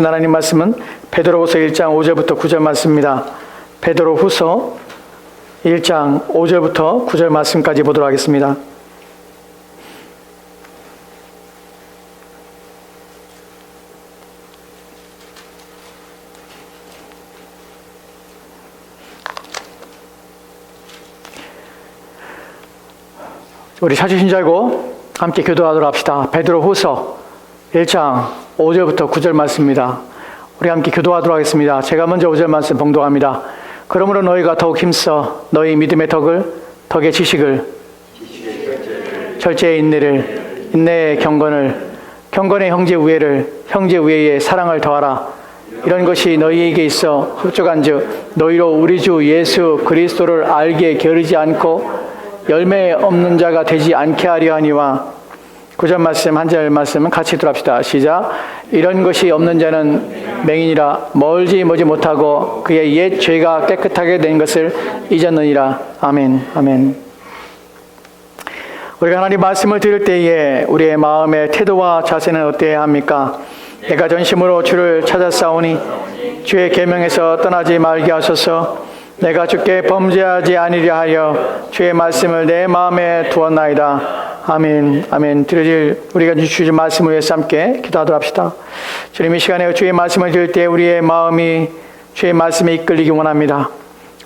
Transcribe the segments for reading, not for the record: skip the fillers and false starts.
하나님 말씀은 베드로후서 1장 5절부터 9절 말씀입니다. 베드로후서 1장 5절부터 9절 말씀까지 보도록 하겠습니다. 우리 찾으신 줄 알고 함께 기도하도록 합시다. 베드로후서 1장 5절부터 9절 말씀입니다. 우리 함께 기도하도록 하겠습니다. 제가 먼저 5절 말씀 봉독합니다. 그러므로 너희가 더욱 힘써 너희 믿음의 덕의 지식을, 절제의 인내를, 인내의 경건의 형제 우애를, 형제 우애의 사랑을 더하라. 이런 것이 너희에게 있어 흡족한즉 너희로 우리 주 예수 그리스도를 알게 게으르지 않고 열매 없는 자가 되지 않게 하려 하니와. 9절 말씀, 한 절 말씀은 같이 들어갑시다. 시작. 이런 것이 없는 자는 맹인이라 멀지 못하고 그의 옛 죄가 깨끗하게 된 것을 잊었느니라. 아멘. 아멘. 우리가 하나님 말씀을 들을 때에 우리의 마음의 태도와 자세는 어때야 합니까? 내가 전심으로 주를 찾았사오니 주의 계명에서 떠나지 말게 하소서. 내가 주께 범죄하지 아니려 하여 주의 말씀을 내 마음에 두었나이다. 아멘. 아멘. 들으실 우리가 주실 말씀을 위해서 함께 기도하도록 합시다. 주님, 이 시간에 주의 말씀을 들을 때 우리의 마음이 주의 말씀에 이끌리기 원합니다.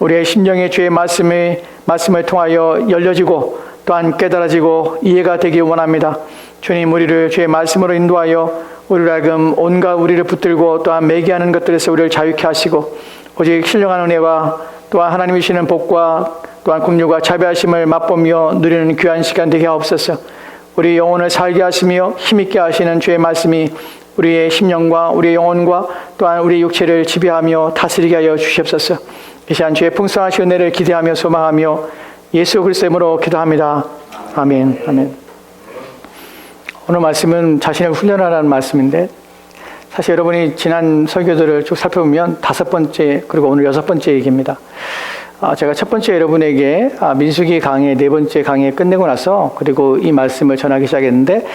우리의 심령이 주의 말씀을 통하여 열려지고 또한 깨달아지고 이해가 되기 원합니다. 주님, 우리를 주의 말씀으로 인도하여 우리를 하여금 온갖 우리를 붙들고 또한 매개하는 것들에서 우리를 자유케 하시고 오직 신령한 은혜와 또한 하나님이 주시는 복과 또한 긍휼과 자비하심을 맛보며 누리는 귀한 시간 되게 하옵소서. 우리 영혼을 살게 하시며 힘있게 하시는 주의 말씀이 우리의 심령과 우리의 영혼과 또한 우리의 육체를 지배하며 다스리게 하여 주시옵소서. 이 시간 주의 풍성하신 은혜를 기대하며 소망하며 예수 그리스도의 이름으로 기도합니다. 아멘. 아멘. 오늘 말씀은 자신을 훈련하라는 말씀인데, 사실 여러분이 지난 설교들을 쭉 살펴보면 5번째 그리고 오늘 6번째 얘기입니다. 제가 첫 번째 여러분에게 민수기 강의 4번째 강의 끝내고 나서 그리고 이 말씀을 전하기 시작했는데,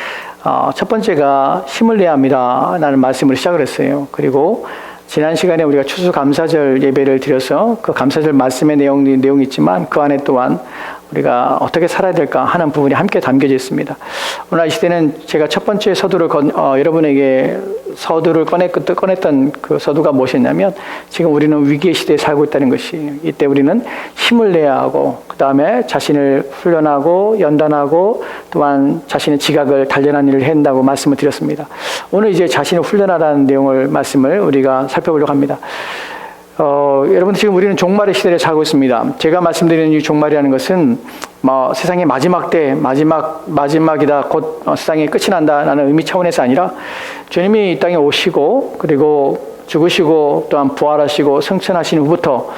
첫 번째가 힘을 내야 합니다 라는 말씀을 시작을 했어요. 그리고 지난 시간에 우리가 추수감사절 예배를 드려서 그 감사절 말씀의 내용이 있지만 그 안에 또한 우리가 어떻게 살아야 될까 하는 부분이 함께 담겨져 있습니다. 오늘 이 시대는 제가 첫 번째 서두를 여러분에게 서두를 꺼냈던 그 서두가 무엇이냐면, 지금 우리는 위기의 시대에 살고 있다는 것이, 이때 우리는 힘을 내야 하고 그 다음에 자신을 훈련하고 연단하고 또한 자신의 지각을 단련하는 일을 해야 한다고 말씀을 드렸습니다. 오늘 이제 자신을 훈련하라는 내용을 말씀을 우리가 살펴보려고 합니다. 여러분, 지금 우리는 종말의 시대를 살고 있습니다. 제가 말씀드리는 이 종말이라는 것은 세상의 마지막 때, 마지막이다, 곧 세상의 끝이 난다라는 의미 차원에서 아니라 주님이 이 땅에 오시고 그리고 죽으시고 또한 부활하시고 승천하신 후부터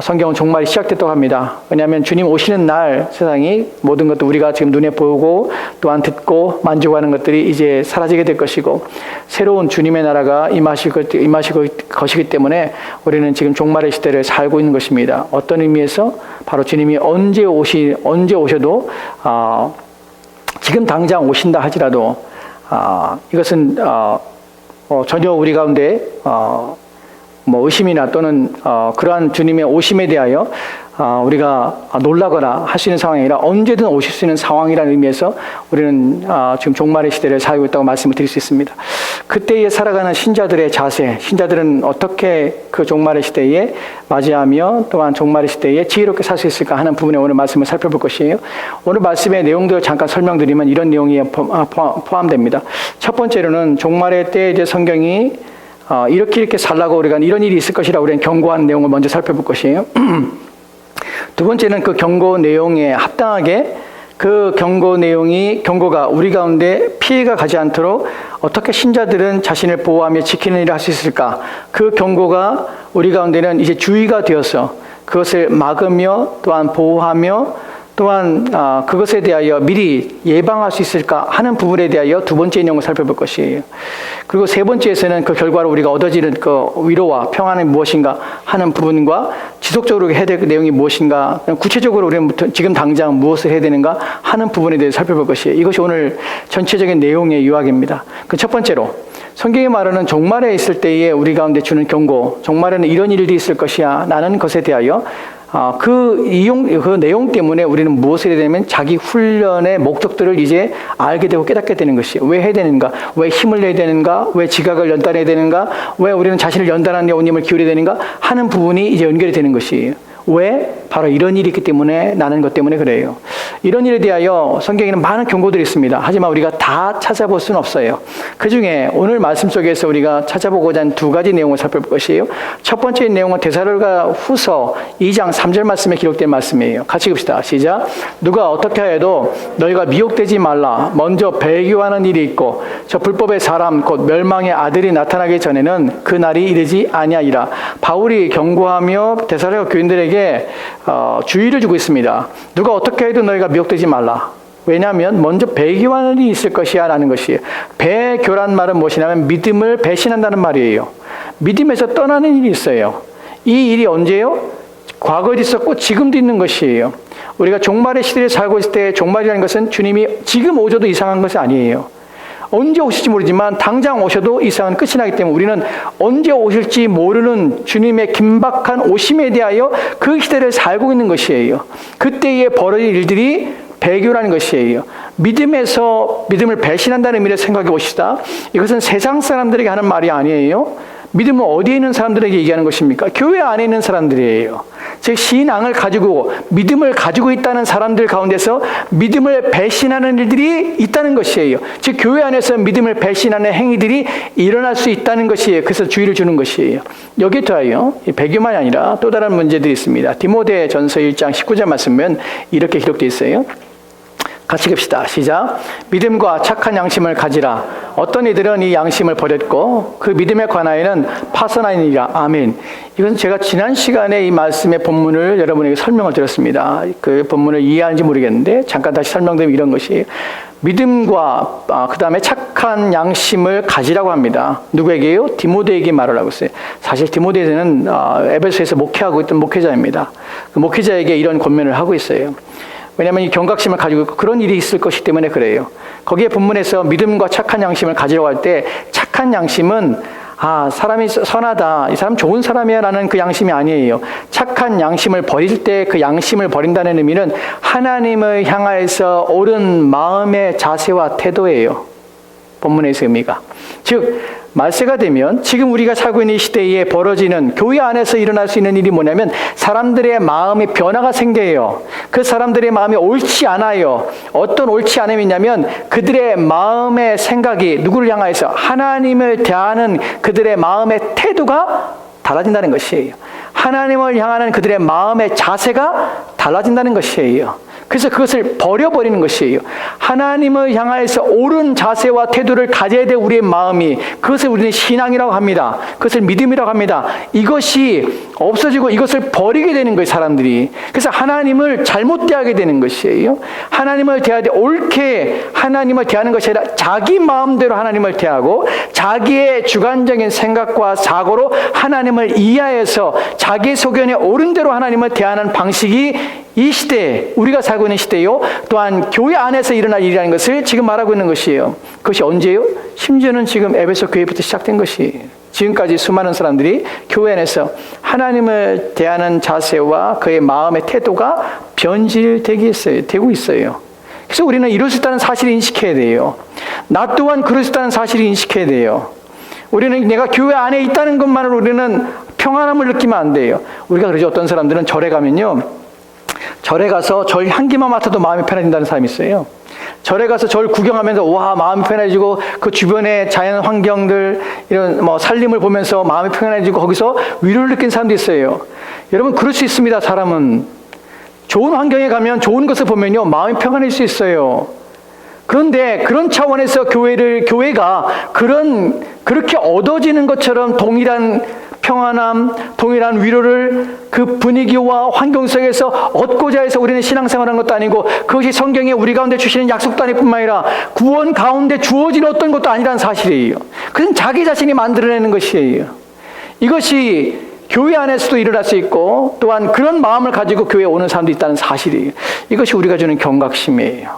성경은 종말이 시작됐다고 합니다. 왜냐하면 주님 오시는 날 세상이 모든 것도 우리가 지금 눈에 보고 또한 듣고 만족하는 것들이 이제 사라지게 될 것이고 새로운 주님의 나라가 임하실 것이기 때문에 우리는 지금 종말의 시대를 살고 있는 것입니다. 어떤 의미에서 바로 주님이 언제 오셔도 지금 당장 오신다 하지라도 이것은 전혀 우리 가운데 의심이나 또는 그러한 주님의 오심에 대하여 우리가 놀라거나 할 수 있는 상황이 아니라 언제든 오실 수 있는 상황이라는 의미에서 우리는 지금 종말의 시대를 살고 있다고 말씀을 드릴 수 있습니다. 그때에 살아가는 신자들의 자세, 신자들은 어떻게 그 종말의 시대에 맞이하며 또한 종말의 시대에 지혜롭게 살 수 있을까 하는 부분에 오늘 말씀을 살펴볼 것이에요. 오늘 말씀의 내용들을 잠깐 설명드리면 이런 내용이 포함됩니다. 첫 번째로는 종말의 때에 이제 성경이 이렇게 살라고 우리가 이런 일이 있을 것이라고 우리는 경고하는 내용을 먼저 살펴볼 것이에요. 두 번째는 그 경고 내용에 합당하게 그 경고가 우리 가운데 피해가 가지 않도록 어떻게 신자들은 자신을 보호하며 지키는 일을 할 수 있을까? 그 경고가 우리 가운데는 이제 주의가 되어서 그것을 막으며 또한 보호하며 또한 그것에 대하여 미리 예방할 수 있을까 하는 부분에 대하여 두 번째 내용을 살펴볼 것이에요. 그리고 세 번째에서는 그 결과로 우리가 얻어지는 그 위로와 평안이 무엇인가 하는 부분과 지속적으로 해야 될 내용이 무엇인가, 구체적으로 우리는 지금 당장 무엇을 해야 되는가 하는 부분에 대해서 살펴볼 것이에요. 이것이 오늘 전체적인 내용의 요약입니다. 그 첫 번째로 성경이 말하는 종말에 있을 때에 우리 가운데 주는 경고, 종말에는 이런 일들이 있을 것이야 라는 것에 대하여 그 내용 때문에 우리는 무엇을 해야 되냐면 자기 훈련의 목적들을 이제 알게 되고 깨닫게 되는 것이에요. 왜 해야 되는가? 왜 힘을 내야 되는가? 왜 지각을 연단해야 되는가? 왜 우리는 자신을 연단하는 여호님을 기울여야 되는가? 하는 부분이 이제 연결이 되는 것이에요. 왜? 바로 이런 일이 있기 때문에, 나는 것 때문에 그래요. 이런 일에 대하여 성경에는 많은 경고들이 있습니다. 하지만 우리가 다 찾아볼 수는 없어요. 그 중에 오늘 말씀 속에서 우리가 찾아보고자 하는 두 가지 내용을 살펴볼 것이에요. 첫 번째 내용은 데살로니가 후서 2장 3절 말씀에 기록된 말씀이에요. 같이 읽읍시다. 시작. 누가 어떻게 하여도 너희가 미혹되지 말라. 먼저 배교하는 일이 있고 저 불법의 사람 곧 멸망의 아들이 나타나기 전에는 그 날이 이르지 아니하리라. 바울이 경고하며 데살로니가 교인들에게 주의를 주고 있습니다. 누가 어떻게 해도 너희가 미혹되지 말라. 왜냐하면 먼저 배교하는 일이 있을 것이야 라는 것이에요. 배교란 말은 무엇이냐면 믿음을 배신한다는 말이에요. 믿음에서 떠나는 일이 있어요. 이 일이 언제요? 과거에도 있었고 지금도 있는 것이에요. 우리가 종말의 시대에 살고 있을 때 종말이라는 것은 주님이 지금 오셔도 이상한 것이 아니에요. 언제 오실지 모르지만 당장 오셔도 이상은 끝이 나기 때문에 우리는 언제 오실지 모르는 주님의 긴박한 오심에 대하여 그 시대를 살고 있는 것이에요. 그때에 벌어질 일들이 배교라는 것이에요. 믿음에서 믿음을 배신한다는 의미를 생각해 봅시다. 이것은 세상 사람들에게 하는 말이 아니에요. 믿음은 어디에 있는 사람들에게 얘기하는 것입니까? 교회 안에 있는 사람들이에요. 즉 신앙을 가지고 믿음을 가지고 있다는 사람들 가운데서 믿음을 배신하는 일들이 있다는 것이에요. 즉 교회 안에서 믿음을 배신하는 행위들이 일어날 수 있다는 것이에요. 그래서 주의를 주는 것이에요. 여기에 더하여 배교만이 아니라 또 다른 문제들이 있습니다. 디모데전서 1장 19절 말씀은 이렇게 기록되어 있어요. 같이 읽읍시다. 시작. 믿음과 착한 양심을 가지라. 어떤 이들은 이 양심을 버렸고 그 믿음에 관하여는 파선하니라. 아멘. 이건 제가 지난 시간에 이 말씀의 본문을 여러분에게 설명을 드렸습니다. 그 본문을 이해하는지 모르겠는데 잠깐 다시 설명드리면 이런 것이에요. 믿음과 그 다음에 착한 양심을 가지라고 합니다. 누구에게요? 디모데에게 말을 하고 있어요. 사실 디모데는 에베소에서 목회하고 있던 목회자입니다. 그 목회자에게 이런 권면을 하고 있어요. 왜냐하면 이 경각심을 가지고 있고 그런 일이 있을 것이기 때문에 그래요. 거기에 본문에서 믿음과 착한 양심을 가지려고 할 때 착한 양심은 사람이 선하다, 이 사람 좋은 사람이야 라는 그 양심이 아니에요. 착한 양심을 버릴 때 그 양심을 버린다는 의미는 하나님을 향하여서 옳은 마음의 자세와 태도예요. 본문에서 의미가. 즉 말세가 되면 지금 우리가 살고 있는 이 시대에 벌어지는 교회 안에서 일어날 수 있는 일이 뭐냐면 사람들의 마음이 변화가 생겨요. 그 사람들의 마음이 옳지 않아요. 어떤 옳지 않음이냐면 그들의 마음의 생각이 누구를 향하여서 하나님을 대하는 그들의 마음의 태도가 달라진다는 것이에요. 하나님을 향하는 그들의 마음의 자세가 달라진다는 것이에요. 그래서 그것을 버려버리는 것이에요. 하나님을 향하여서 옳은 자세와 태도를 가져야 될 우리의 마음이, 그것을 우리는 신앙이라고 합니다. 그것을 믿음이라고 합니다. 이것이 없어지고 이것을 버리게 되는 거예요, 사람들이. 그래서 하나님을 잘못 대하게 되는 것이에요. 하나님을 대할 때 옳게 하나님을 대하는 것이 아니라 자기 마음대로 하나님을 대하고 자기의 주관적인 생각과 사고로 하나님을 이해해서 자기 소견에 옳은 대로 하나님을 대하는 방식이 이 시대에, 우리가 살고 있는 시대요, 또한 교회 안에서 일어날 일이라는 것을 지금 말하고 있는 것이에요. 그것이 언제요? 심지어는 지금 에베소 교회부터 시작된 것이에요. 지금까지 수많은 사람들이 교회 안에서 하나님을 대하는 자세와 그의 마음의 태도가 변질되고 있어요. 그래서 우리는 이럴 수 있다는 사실을 인식해야 돼요. 나 또한 그럴 수 있다는 사실을 인식해야 돼요. 우리는 내가 교회 안에 있다는 것만으로 우리는 평안함을 느끼면 안 돼요. 우리가 그러죠. 어떤 사람들은 절에 가면요, 절에 가서 절 향기만 맡아도 마음이 편해진다는 사람이 있어요. 절에 가서 절 구경하면서 와 마음이 편해지고 그 주변의 자연 환경들 이런 산림을 보면서 마음이 편해지고 거기서 위로를 느낀 사람도 있어요. 여러분 그럴 수 있습니다. 사람은 좋은 환경에 가면 좋은 것을 보면요 마음이 평안해질 수 있어요. 그런데 그런 차원에서 교회가 그렇게 얻어지는 것처럼 동일한 평안함, 동일한 위로를 그 분위기와 환경 속에서 얻고자 해서 우리는 신앙생활하는 것도 아니고 그것이 성경에 우리 가운데 주시는 약속도 아닐 뿐만 아니라 구원 가운데 주어진 어떤 것도 아니라는 사실이에요. 그건 자기 자신이 만들어내는 것이에요. 이것이 교회 안에서도 일어날 수 있고 또한 그런 마음을 가지고 교회에 오는 사람도 있다는 사실이에요. 이것이 우리가 주는 경각심이에요.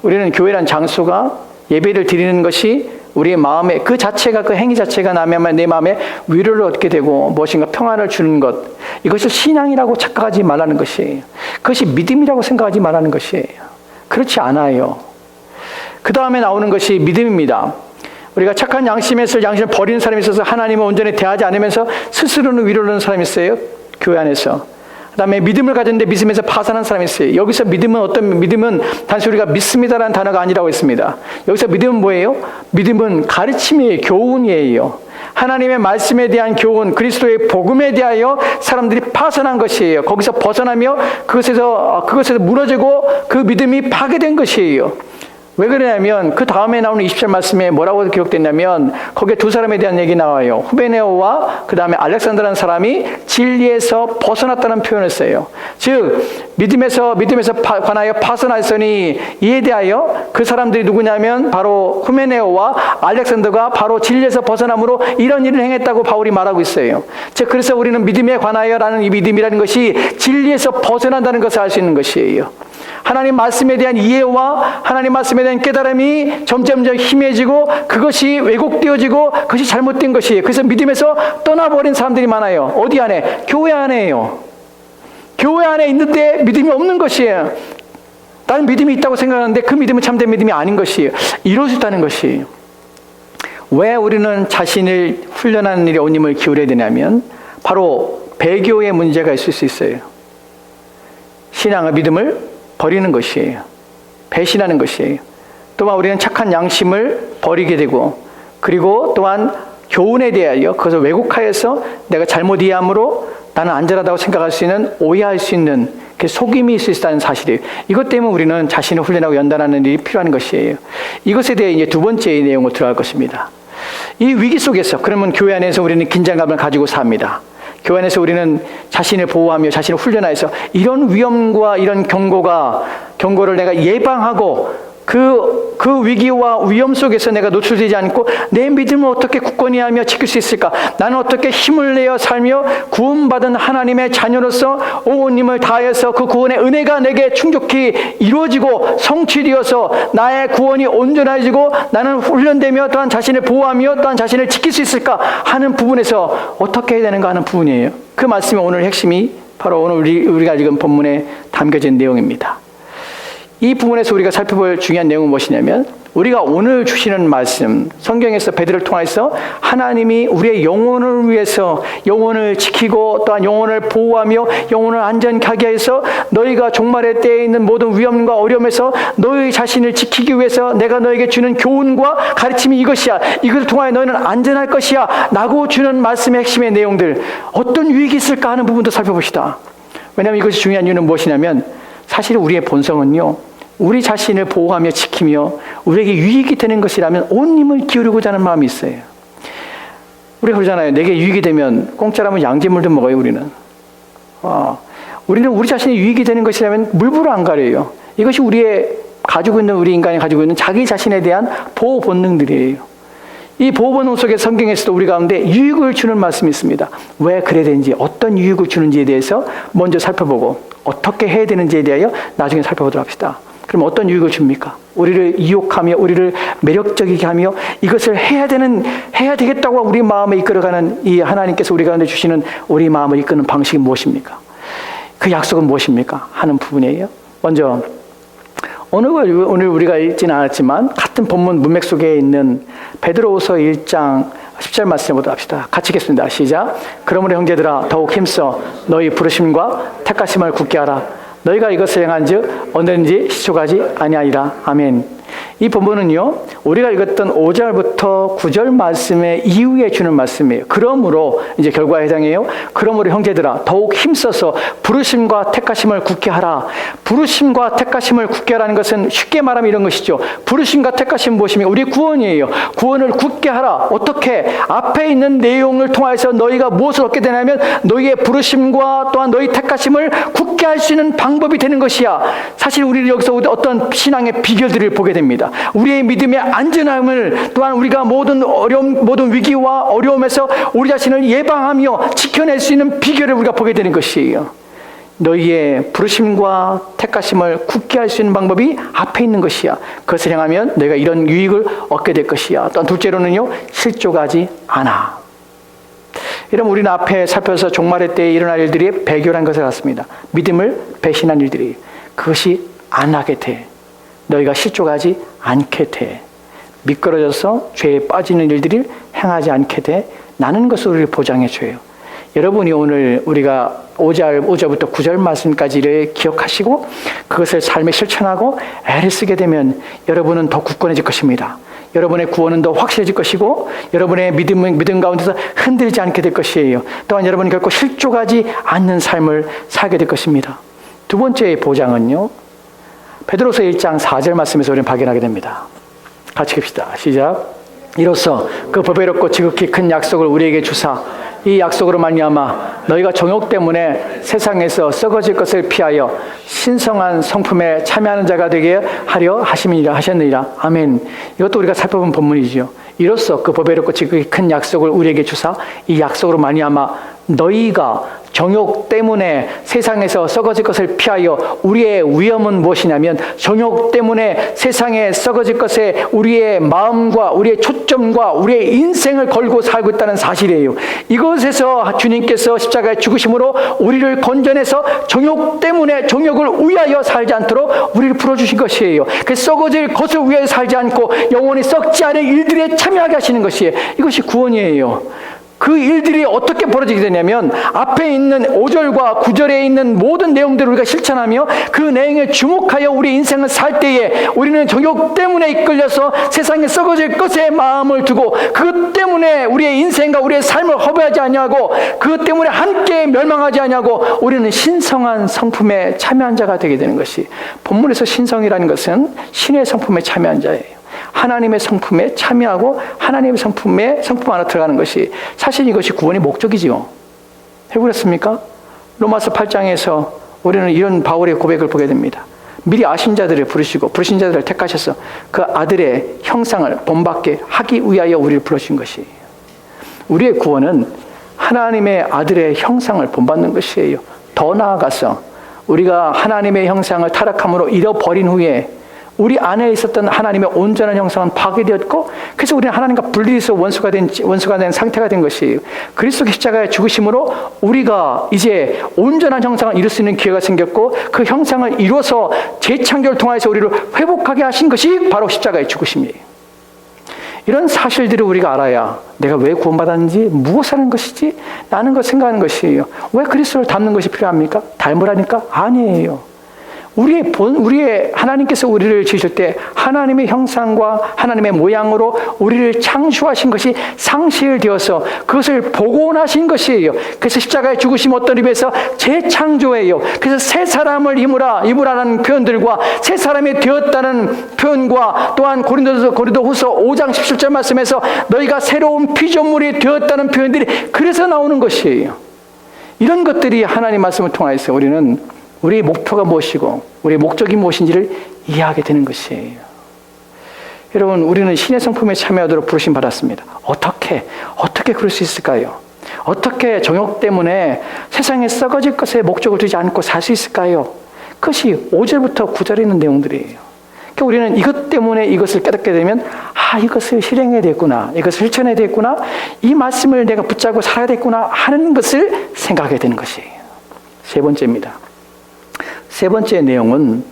우리는 교회란 장소가 예배를 드리는 것이 우리의 마음에 그 자체가, 그 행위 자체가 나면 내 마음에 위로를 얻게 되고 무엇인가 평안을 주는 것, 이것을 신앙이라고 착각하지 말라는 것이에요. 그것이 믿음이라고 생각하지 말라는 것이에요. 그렇지 않아요. 그 다음에 나오는 것이 믿음입니다. 우리가 착한 양심을 버리는 사람이 있어서 하나님을 온전히 대하지 않으면서 스스로는 위로를 얻는 사람이 있어요. 교회 안에서. 그 다음에 믿음을 가졌는데 믿음에서 파산한 사람이 있어요. 여기서 믿음은 어떤 믿음은 단순히 우리가 믿습니다라는 단어가 아니라고 했습니다. 여기서 믿음은 뭐예요? 믿음은 가르침이에요. 교훈이에요. 하나님의 말씀에 대한 교훈, 그리스도의 복음에 대하여 사람들이 파산한 것이에요. 거기서 벗어나며 그것에서 무너지고 그 믿음이 파괴된 것이에요. 왜 그러냐면 그 다음에 나오는 20절 말씀에 뭐라고 기록됐냐면 거기에 두 사람에 대한 얘기 나와요. 후베네오와 그 다음에 알렉산더라는 사람이 진리에서 벗어났다는 표현을 써요. 즉 믿음에서 관하여 파선하였으니 이에 대하여 그 사람들이 누구냐면 바로 후메네오와 알렉산더가 바로 진리에서 벗어남으로 이런 일을 행했다고 바울이 말하고 있어요. 즉 그래서 우리는 믿음에 관하여라는 이 믿음이라는 것이 진리에서 벗어난다는 것을 알 수 있는 것이에요. 하나님 말씀에 대한 이해와 하나님 말씀에 대한 깨달음이 점점점 힘해지고 그것이 왜곡되어지고 그것이 잘못된 것이에요. 그래서 믿음에서 떠나버린 사람들이 많아요. 어디 안에? 교회 안에요. 교회 안에 있는데 믿음이 없는 것이에요. 나는 믿음이 있다고 생각하는데 그 믿음은 참된 믿음이 아닌 것이에요. 이럴 수 있다는 것이에요. 왜 우리는 자신을 훈련하는 일에 온 힘을 기울여야 되냐면 바로 배교의 문제가 있을 수 있어요. 신앙의 믿음을 버리는 것이에요. 배신하는 것이에요. 또한 우리는 착한 양심을 버리게 되고 그리고 또한 교훈에 대하여 그것을 왜곡하여서 내가 잘못 이해함으로 나는 안전하다고 생각할 수 있는 오해할 수 있는 그 속임이 있을 수 있다는 사실이에요. 이것 때문에 우리는 자신을 훈련하고 연단하는 일이 필요한 것이에요. 이것에 대해 이제 두 번째 내용으로 들어갈 것입니다. 이 위기 속에서 그러면 교회 안에서 우리는 긴장감을 가지고 삽니다. 교회 안에서 우리는 자신을 보호하며 자신을 훈련하여서 이런 위험과 이런 경고를 내가 예방하고 그 위기와 위험 속에서 내가 노출되지 않고 내 믿음을 어떻게 굳건히 하며 지킬 수 있을까? 나는 어떻게 힘을 내어 살며 구원받은 하나님의 자녀로서 온 힘을 다해서 그 구원의 은혜가 내게 충족히 이루어지고 성취되어서 나의 구원이 온전해지고 나는 훈련되며 또한 자신을 보호하며 또한 자신을 지킬 수 있을까 하는 부분에서 어떻게 해야 되는가 하는 부분이에요. 그 말씀이 오늘 핵심이 바로 오늘 우리가 지금 본문에 담겨진 내용입니다. 이 부분에서 우리가 살펴볼 중요한 내용은 무엇이냐면 우리가 오늘 주시는 말씀, 성경에서 베드로를 통해서 하나님이 우리의 영혼을 위해서 영혼을 지키고 또한 영혼을 보호하며 영혼을 안전하게 해서 너희가 종말의 때에 있는 모든 위험과 어려움에서 너희 자신을 지키기 위해서 내가 너에게 주는 교훈과 가르침이 이것이야. 이것을 통하여 너희는 안전할 것이야 라고 주는 말씀의 핵심의 내용들, 어떤 유익이 있을까 하는 부분도 살펴봅시다. 왜냐하면 이것이 중요한 이유는 무엇이냐면 사실 우리의 본성은요, 우리 자신을 보호하며 지키며 우리에게 유익이 되는 것이라면 온 힘을 기울이고자 하는 마음이 있어요. 우리가 그러잖아요. 내게 유익이 되면 공짜라면 양지물도 먹어요. 우리는 우리 자신이 유익이 되는 것이라면 물불을 안 가려요. 이것이 우리 인간이 가지고 있는 자기 자신에 대한 보호 본능들이에요. 이 보호 본능 속에 성경에서도 우리 가운데 유익을 주는 말씀이 있습니다. 왜 그래야 되는지, 어떤 유익을 주는지에 대해서 먼저 살펴보고 어떻게 해야 되는지에 대하여 나중에 살펴보도록 합시다. 그럼 어떤 유익을 줍니까? 우리를 이욕하며 우리를 매력적이게 하며 이것을 해야 되겠다고 우리 마음에 이끌어가는 이 하나님께서 우리 가운데 주시는 우리 마음을 이끄는 방식이 무엇입니까? 그 약속은 무엇입니까? 하는 부분이에요. 먼저 오늘 우리가 읽지는 않았지만 같은 본문 문맥 속에 있는 베드로후서 1장 10절 말씀을 보도록 합시다. 같이 읽겠습니다. 시작. 그러므로 형제들아 더욱 힘써 너희 부르심과 택하심을 굳게 하라. 너희가 이것을 행한즉 언제든지 시촉하지 아니하리라. 아멘. 이 본문은요, 우리가 읽었던 5절부터 9절 말씀의 이후에 주는 말씀이에요. 그러므로 이제 결과에 해당해요. 그러므로 형제들아 더욱 힘써서 부르심과 택하심을 굳게 하라. 부르심과 택하심을 굳게 하라는 것은 쉽게 말하면 이런 것이죠. 부르심과 택하심은 무엇입니까? 우리의 구원이에요. 구원을 굳게 하라. 어떻게? 앞에 있는 내용을 통해서 너희가 무엇을 얻게 되냐면 너희의 부르심과 또한 너희 택하심을 굳게 할 수 있는 방법이 되는 것이야. 사실 우리는 여기서 어떤 신앙의 비결들을 보게 됩니다. 우리의 믿음의 안전함을 또한 우리가 모든 위기와 어려움에서 우리 자신을 예방하며 지켜낼 수 있는 비결을 우리가 보게 되는 것이에요. 너희의 부르심과 택하심을 굳게 할 수 있는 방법이 앞에 있는 것이야. 그것을 행하면 너희가 이런 유익을 얻게 될 것이야. 또 둘째로는요, 실족하지 않아. 여러분, 우리는 앞에 살펴서 종말의 때에 일어날 일들이 배교란 것을 알았습니다. 믿음을 배신한 일들이. 그것이 안 하게 돼. 너희가 실족하지 않게 돼. 미끄러져서 죄에 빠지는 일들을 행하지 않게 돼. 나는 것을 우리를 보장해 줘요. 여러분이 오늘 우리가 5절부터 9절 말씀까지를 기억하시고 그것을 삶에 실천하고 애를 쓰게 되면 여러분은 더 굳건해질 것입니다. 여러분의 구원은 더 확실해질 것이고 여러분의 믿음 가운데서 흔들리지 않게 될 것이에요. 또한 여러분이 결코 실족하지 않는 삶을 살게 될 것입니다. 두 번째의 보장은요, 베드로서 1장 4절 말씀에서 우리는 발견하게 됩니다. 같이 봅시다. 시작. 이로써 그 보배롭고 지극히 큰 약속을 우리에게 주사 이 약속으로 말미암아 너희가 정욕 때문에 세상에서 썩어질 것을 피하여 신성한 성품에 참여하는 자가 되게 하려 하셨느니라. 아멘. 이것도 우리가 살펴본 본문이지요. 이로써 그 보배롭고 지극히 큰 약속을 우리에게 주사 이 약속으로 말미암아 너희가 정욕 때문에 세상에서 썩어질 것을 피하여 우리의 위험은 무엇이냐면 정욕 때문에 세상에 썩어질 것에 우리의 마음과 우리의 초점과 우리의 인생을 걸고 살고 있다는 사실이에요. 이것에서 주님께서 십자가에 죽으심으로 우리를 건져내서 정욕 때문에 정욕을 위하여 살지 않도록 우리를 풀어주신 것이에요. 그 썩어질 것을 위하여 살지 않고 영원히 썩지 않은 일들에 참여하게 하시는 것이에요. 이것이 구원이에요. 그 일들이 어떻게 벌어지게 되냐면 앞에 있는 5절과 9절에 있는 모든 내용들을 우리가 실천하며 그 내용에 주목하여 우리 인생을 살 때에 우리는 정욕 때문에 이끌려서 세상에 썩어질 것에 마음을 두고 그것 때문에 우리의 인생과 우리의 삶을 허비하지 아니하고 그것 때문에 함께 멸망하지 아니하고 우리는 신성한 성품에 참여한 자가 되게 되는 것이, 본문에서 신성이라는 것은 신의 성품에 참여한 자예요. 하나님의 성품에 참여하고 하나님의 성품 안에 들어가는 것이, 사실 이것이 구원의 목적이지요. 왜 그렇습니까? 로마서 8장에서 우리는 이런 바울의 고백을 보게 됩니다. 미리 아신 자들을 부르시고 부르신 자들을 택하셔서 그 아들의 형상을 본받게 하기 위하여 우리를 부르신 것이에요. 우리의 구원은 하나님의 아들의 형상을 본받는 것이에요. 더 나아가서 우리가 하나님의 형상을 타락함으로 잃어버린 후에 우리 안에 있었던 하나님의 온전한 형상은 파괴되었고, 그래서 우리는 하나님과 분리해서 원수가 된 상태가 된 것이에요. 그리스도 십자가의 죽으심으로 우리가 이제 온전한 형상을 이룰 수 있는 기회가 생겼고, 그 형상을 이루어서 재창조를 통해서 우리를 회복하게 하신 것이 바로 십자가의 죽으심이에요. 이런 사실들을 우리가 알아야 내가 왜 구원받았는지, 무엇을 하는 것이지, 라는 걸 생각하는 것이에요. 왜 그리스도를 닮는 것이 필요합니까? 닮으라니까? 아니에요. 우리의 하나님께서 우리를 지으실 때 하나님의 형상과 하나님의 모양으로 우리를 창조하신 것이 상실되어서 그것을 복원하신 것이에요. 그래서 십자가에 죽으심 어떤 의미에서 재창조예요. 그래서 새 사람을 입으라는 표현들과 새 사람이 되었다는 표현과, 또한 고린도후서 5장 17절 말씀에서 너희가 새로운 피조물이 되었다는 표현들이 그래서 나오는 것이에요. 이런 것들이 하나님 말씀을 통해서 우리는 우리의 목표가 무엇이고 우리의 목적이 무엇인지를 이해하게 되는 것이에요. 여러분, 우리는 신의 성품에 참여하도록 부르심 받았습니다. 어떻게 그럴 수 있을까요? 어떻게 정욕 때문에 세상에 썩어질 것에 목적을 두지 않고 살 수 있을까요? 그것이 5절부터 9절에 있는 내용들이에요. 그러니까 우리는 이것 때문에 이것을 깨닫게 되면 이것을 실행해야 되겠구나, 이것을 실천해야 되겠구나, 이 말씀을 내가 붙잡고 살아야 되겠구나 하는 것을 생각하게 되는 것이에요. 세 번째입니다. 세 번째 내용은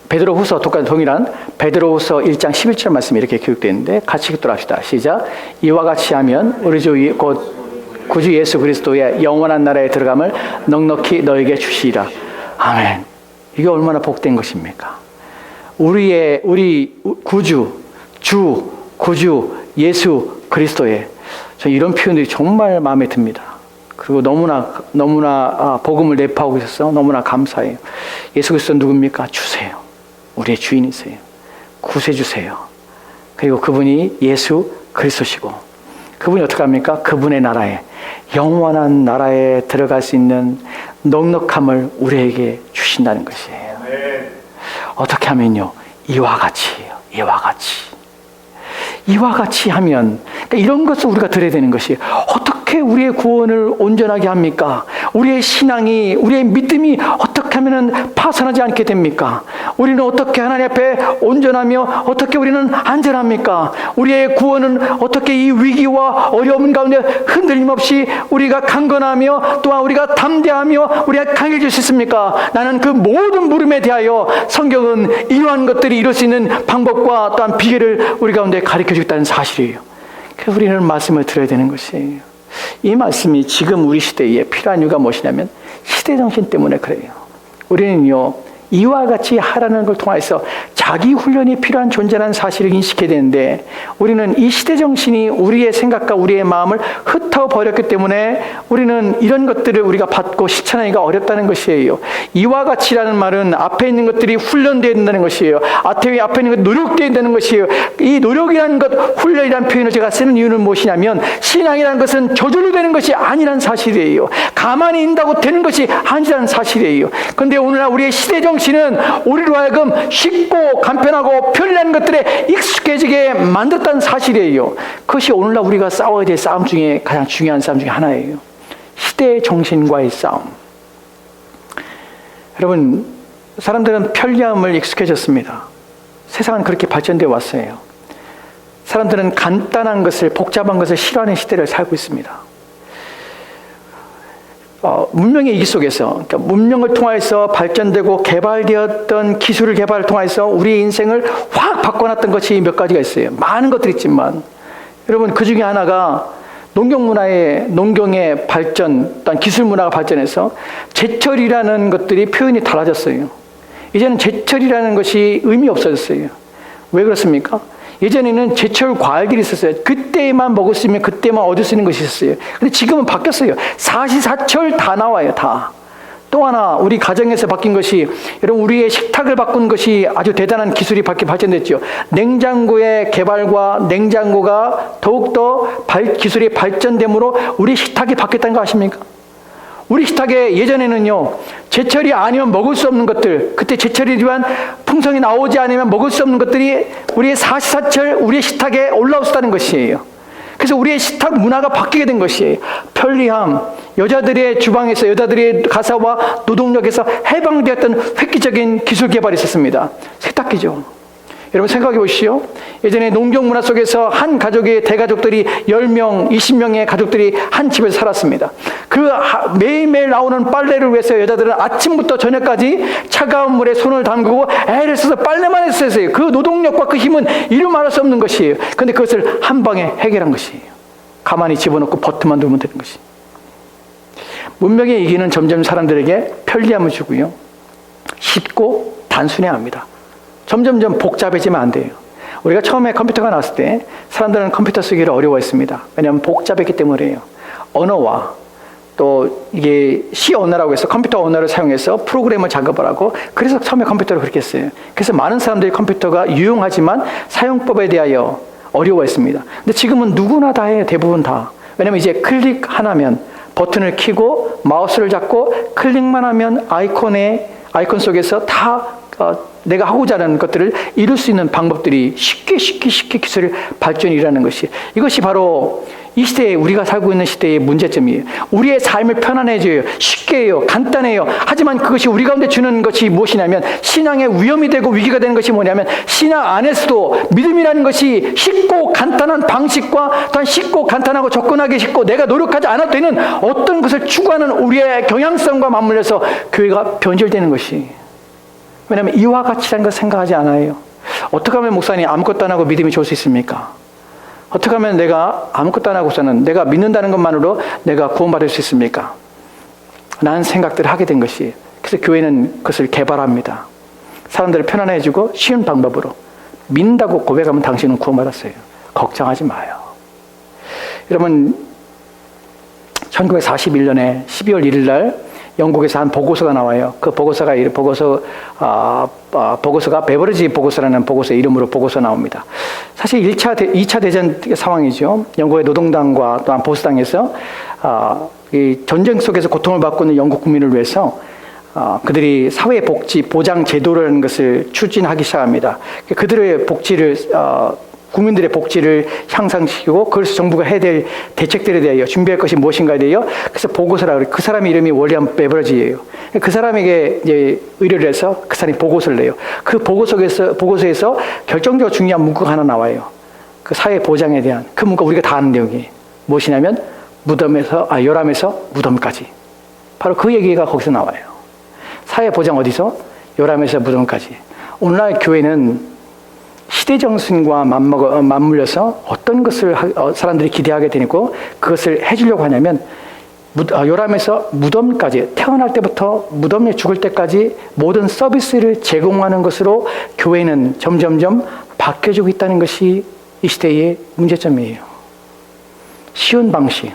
베드로후서 동일한 베드로후서 1장 11절 말씀이 이렇게 기록되어 있는데 같이 읽도록 합시다. 시작. 이와 같이 하면 우리 주 곧 구주 예수 그리스도의 영원한 나라에 들어감을 넉넉히 너에게 주시리라. 아멘. 이게 얼마나 복된 것입니까? 우리 구주 예수 그리스도의, 저 이런 표현들이 정말 마음에 듭니다. 그리고 너무나 복음을 내포하고 있어서 너무나 감사해요. 예수 그리스도 누굽니까? 주세요. 우리의 주인이세요. 구세주세요. 그리고 그분이 예수 그리스도시고, 그분이 어떻게 합니까? 그분의 나라에, 영원한 나라에 들어갈 수 있는 넉넉함을 우리에게 주신다는 것이에요. 어떻게 하면요? 이와 같이예요. 이와 같이 하면, 그러니까 이런 것을 우리가 들어야 되는 것이에요. 어떻게 어떻게 우리의 구원을 온전하게 합니까? 우리의 신앙이, 우리의 믿음이 어떻게 하면 파산하지 않게 됩니까? 우리는 어떻게 하나님 앞에 온전하며 어떻게 우리는 안전합니까? 우리의 구원은 어떻게 이 위기와 어려움 가운데 흔들림 없이 우리가 강건하며 또한 우리가 담대하며 우리가 강해질 수 있습니까? 나는 그 모든 물음에 대하여 성경은 이러한 것들이 이룰 수 있는 방법과 또한 비결을 우리 가운데 가르쳐 주겠다는 사실이에요. 그래서 우리는 말씀을 들어야 되는 것이에요. 이 말씀이 지금 우리 시대에 필요한 이유가 무엇이냐면 시대정신 때문에 그래요. 우리는요, 이와 같이 하라는 걸 통해서 자기 훈련이 필요한 존재라는 사실을 인식해야 되는데 우리는 이 시대정신이 우리의 생각과 우리의 마음을 흩어버렸기 때문에 우리는 이런 것들을 우리가 받고 실천하기가 어렵다는 것이에요. 이와 같이라는 말은 앞에 있는 것들이 훈련되어야 된다는 것이에요. 앞에 있는 것 노력되어야 된다는 것이에요. 이 노력이라는 것, 훈련이라는 표현을 제가 쓰는 이유는 무엇이냐면 신앙이라는 것은 저절로 되는 것이 아니라는 사실이에요. 가만히 있다고 되는 것이 아니라는 사실이에요. 그런데 오늘날 우리의 시대정신은 우리로 하여금 쉽고 간편하고 편리한 것들에 익숙해지게 만들었다는 사실이에요. 그것이 오늘날 우리가 싸워야 될 싸움 중에 가장 중요한 싸움 중에 하나예요. 시대 정신과의 싸움. 여러분, 사람들은 편리함을 익숙해졌습니다. 세상은 그렇게 발전되어 왔어요. 사람들은 간단한 것을, 복잡한 것을 싫어하는 시대를 살고 있습니다. 문명의 이기 속에서, 그러니까 문명을 통해서 발전되고 개발되었던 기술을 개발을 통해서 우리의 인생을 확 바꿔놨던 것이 몇 가지가 있어요. 많은 것들이 있지만 여러분, 그 중에 하나가 농경의 발전, 또한 기술 문화가 발전해서 제철이라는 것들이 표현이 달라졌어요. 이제는 제철이라는 것이 의미 없어졌어요. 왜 그렇습니까? 예전에는 제철 과일들이 있었어요. 그때만 먹을 수 있으면 그때만 얻을 수 있는 것이 있었어요. 근데 지금은 바뀌었어요. 사시사철 다 나와요, 다. 또 하나, 우리 가정에서 바뀐 것이, 여러분, 우리의 식탁을 바꾼 것이 아주 대단한 기술이 발전됐죠. 냉장고의 개발과 냉장고가 더욱더 기술이 발전됨으로 우리 식탁이 바뀌었다는 거 아십니까? 우리 식탁에 예전에는요, 제철이 아니면 먹을 수 없는 것들, 그때 제철이지만 풍성이 나오지 않으면 먹을 수 없는 것들이 우리의 사시사철 우리의 식탁에 올라왔다는 것이에요. 그래서 우리의 식탁 문화가 바뀌게 된 것이에요. 편리함, 여자들의 주방에서 여자들의 가사와 노동력에서 해방되었던 획기적인 기술 개발이 있었습니다. 세탁기죠. 여러분 생각해 보시오. 예전에 농경 문화 속에서 한 가족의 대가족들이 10명, 20명의 가족들이 한 집에서 살았습니다. 그 매일매일 나오는 빨래를 위해서 여자들은 아침부터 저녁까지 차가운 물에 손을 담그고 애를 써서 빨래만 했어요. 그 노동력과 그 힘은 이루 말할 수 없는 것이에요. 그런데 그것을 한 방에 해결한 것이에요. 가만히 집어넣고 버튼만 누르면 되는 것이. 문명의 이기는 점점 사람들에게 편리함을 주고요. 쉽고 단순해합니다. 점점점 복잡해지면 안 돼요. 우리가 처음에 컴퓨터가 나왔을 때 사람들은 컴퓨터 쓰기를 어려워했습니다. 왜냐하면 복잡했기 때문이에요. 언어와 또 이게 C 언어라고 해서 컴퓨터 언어를 사용해서 프로그램을 작업을 하고, 그래서 처음에 컴퓨터를 그렇게 했어요. 그래서 많은 사람들이 컴퓨터가 유용하지만 사용법에 대하여 어려워했습니다. 근데 지금은 누구나 다 해요. 대부분 다. 왜냐하면 이제 클릭 하나면 버튼을 켜고 마우스를 잡고 클릭만 하면 아이콘 속에서 다 내가 하고자 하는 것들을 이룰 수 있는 방법들이 쉽게 기술의 발전이 일어나는 것이, 이것이 바로 이 시대에 우리가 살고 있는 시대의 문제점이에요. 우리의 삶을 편안해져요. 쉽게 해요. 간단해요. 하지만 그것이 우리 가운데 주는 것이 무엇이냐면 신앙의 위험이 되고 위기가 되는 것이 뭐냐면 신앙 안에서도 믿음이라는 것이 쉽고 간단한 방식과 또한 쉽고 간단하고 접근하기 쉽고 내가 노력하지 않아도 되는 어떤 것을 추구하는 우리의 경향성과 맞물려서 교회가 변질되는 것이. 왜냐하면 이와 같이라는 걸 생각하지 않아요. 어떻게 하면 목사님 아무것도 안 하고 믿음이 좋을 수 있습니까? 어떻게 하면 내가 아무것도 안 하고서는 내가 믿는다는 것만으로 내가 구원받을 수 있습니까? 라는 생각들을 하게 된 것이. 그래서 교회는 그것을 개발합니다. 사람들을 편안해지고 쉬운 방법으로 믿는다고 고백하면 당신은 구원받았어요. 걱정하지 마요. 여러분 1941년에 12월 1일 날 영국에서 한 보고서가 나와요. 그 보고서가 베버리지 보고서라는 보고서 이름으로 보고서 나옵니다. 사실 2차 대전 상황이죠. 영국의 노동당과 또한 보수당에서 이 전쟁 속에서 고통을 받고 있는 영국 국민을 위해서 그들이 사회복지 보장 제도라는 것을 추진하기 시작합니다. 그들의 복지를 국민들의 복지를 향상시키고 그래서 정부가 해야 될 대책들에 대하여 준비할 것이 무엇인가에 대하여 그래서 보고서라 그래요. 그 사람의 이름이 윌리엄 베버리지예요. 그 사람에게 이제 의뢰를 해서 그 사람이 보고서를 내요. 그 보고서에서 결정적으로 중요한 문구가 하나 나와요. 그 사회 보장에 대한 그 문구가 우리가 다 아는 내용이 무엇이냐면 요람에서 무덤까지. 바로 그 얘기가 거기서 나와요. 사회 보장 어디서? 요람에서 무덤까지. 오늘날 교회는 시대 정신과 맞물려서 어떤 것을 사람들이 기대하게 되고 그것을 해주려고 하냐면 요람에서 무덤까지, 태어날 때부터 무덤에 죽을 때까지 모든 서비스를 제공하는 것으로 교회는 점점점 바뀌어지고 있다는 것이 이 시대의 문제점이에요. 쉬운 방식.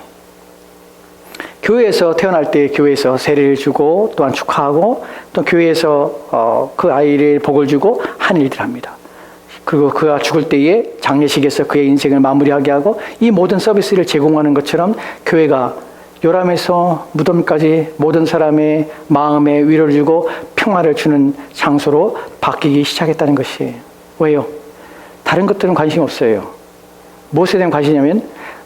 교회에서 태어날 때 교회에서 세례를 주고 또한 축하하고 또 교회에서 그 아이를 복을 주고 한 일들 합니다. 그리고 그가 죽을 때에 장례식에서 그의 인생을 마무리하게 하고 이 모든 서비스를 제공하는 것처럼 교회가 요람에서 무덤까지 모든 사람의 마음에 위로를 주고 평화를 주는 장소로 바뀌기 시작했다는 것이에요. 왜요? 다른 것들은 관심이 없어요. 무엇에 대한 관심이냐면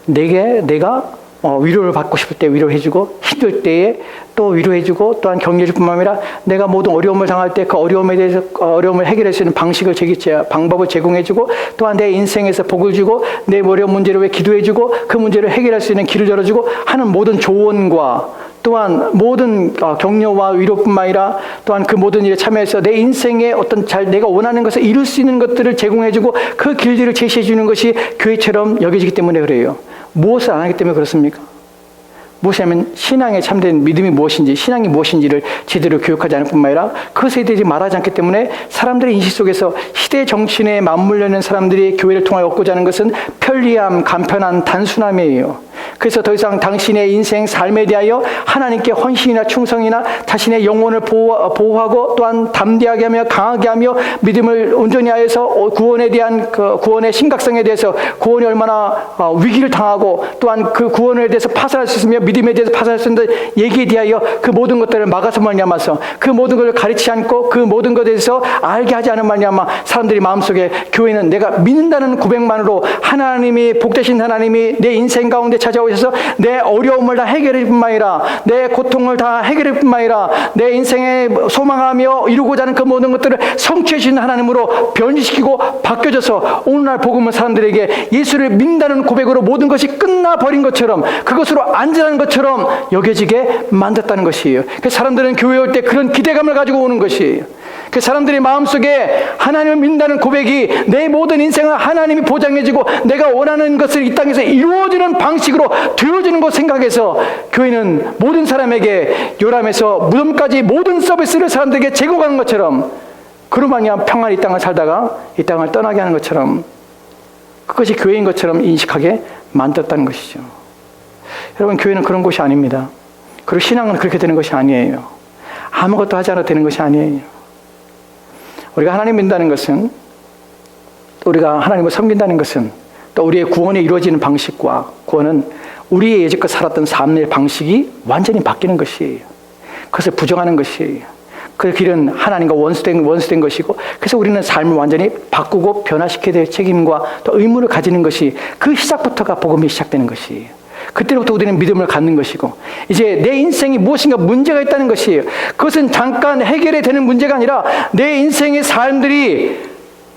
내가 위로를 받고 싶을 때 위로해주고 힘들 때에 또 위로해주고 또한 격려해줄 뿐만 아니라 내가 모든 어려움을 당할 때 그 어려움에 대해서 어려움을 해결할 수 있는 방법을 제공해주고 또한 내 인생에서 복을 주고 내 어려운 문제를 위해 기도해주고 그 문제를 해결할 수 있는 길을 열어주고 하는 모든 조언과 또한 모든 격려와 위로뿐만 아니라 또한 그 모든 일에 참여해서 내 인생에 어떤 내가 원하는 것을 이룰 수 있는 것들을 제공해주고 그 길들을 제시해주는 것이 교회처럼 여겨지기 때문에 그래요. 무엇을 안 하기 때문에 그렇습니까? 무엇이냐면 신앙의 참된 믿음이 무엇인지 신앙이 무엇인지를 제대로 교육하지 않을 뿐만 아니라 그것에 대해 말하지 않기 때문에 사람들의 인식 속에서 시대 정신에 맞물려 있는 사람들이 교회를 통하여 얻고자 하는 것은 편리함, 간편한 단순함이에요. 그래서 더 이상 당신의 인생 삶에 대하여 하나님께 헌신이나 충성이나 자신의 영혼을 보호하고 또한 담대하게 하며 강하게 하며 믿음을 온전히 하여서 구원에 대한 그 구원의 심각성에 대해서 구원이 얼마나 위기를 당하고 또한 그 구원에 대해서 파산할 수 있으며 믿음에 대해서 파산할 수 있는 얘기에 대하여 그 모든 것들을 막아서 말미암아서 그 모든 것을 가르치지 않고 그 모든 것에 대해서 알게 하지 않은 말미암아 사람들이 마음속에 교회는 내가 믿는다는 고백만으로 하나님이 복되신 하나님이 내 인생 가운데 찾아오셔서 내 어려움을 다 해결할 뿐만 아니라 내 고통을 다 해결할 뿐만 아니라 내 인생에 소망하며 이루고자 하는 그 모든 것들을 성취해 주시는 하나님으로 변질시키고 바뀌어져서 오늘날 복음은 사람들에게 예수를 믿는다는 고백으로 모든 것이 끝나버린 것처럼 그것으로 안전한 것처럼 여겨지게 만들었다는 것이에요. 그래서 사람들은 교회에 올 때 그런 기대감을 가지고 오는 것이에요. 그 사람들의 마음속에 하나님을 믿는다는 고백이 내 모든 인생을 하나님이 보장해주고 내가 원하는 것을 이 땅에서 이루어지는 방식으로 되어지는 것 생각해서 교회는 모든 사람에게 요람에서 무덤까지 모든 서비스를 사람들에게 제공하는 것처럼 그러면 평안히 이 땅을 살다가 이 땅을 떠나게 하는 것처럼 그것이 교회인 것처럼 인식하게 만들었다는 것이죠. 여러분, 교회는 그런 곳이 아닙니다. 그리고 신앙은 그렇게 되는 것이 아니에요. 아무것도 하지 않아도 되는 것이 아니에요. 우리가 하나님 믿는다는 것은 또 우리가 하나님을 섬긴다는 것은 또 우리의 구원이 이루어지는 방식과 구원은 우리의 예전껏 살았던 삶의 방식이 완전히 바뀌는 것이에요. 그것을 부정하는 것이에요. 그 길은 하나님과 원수된 것이고 그래서 우리는 삶을 완전히 바꾸고 변화시켜야 될 책임과 또 의무를 가지는 것이 그 시작부터가 복음이 시작되는 것이에요. 그때부터 우리는 믿음을 갖는 것이고 이제 내 인생이 무엇인가 문제가 있다는 것이에요. 그것은 잠깐 해결이 되는 문제가 아니라 내 인생의 삶들이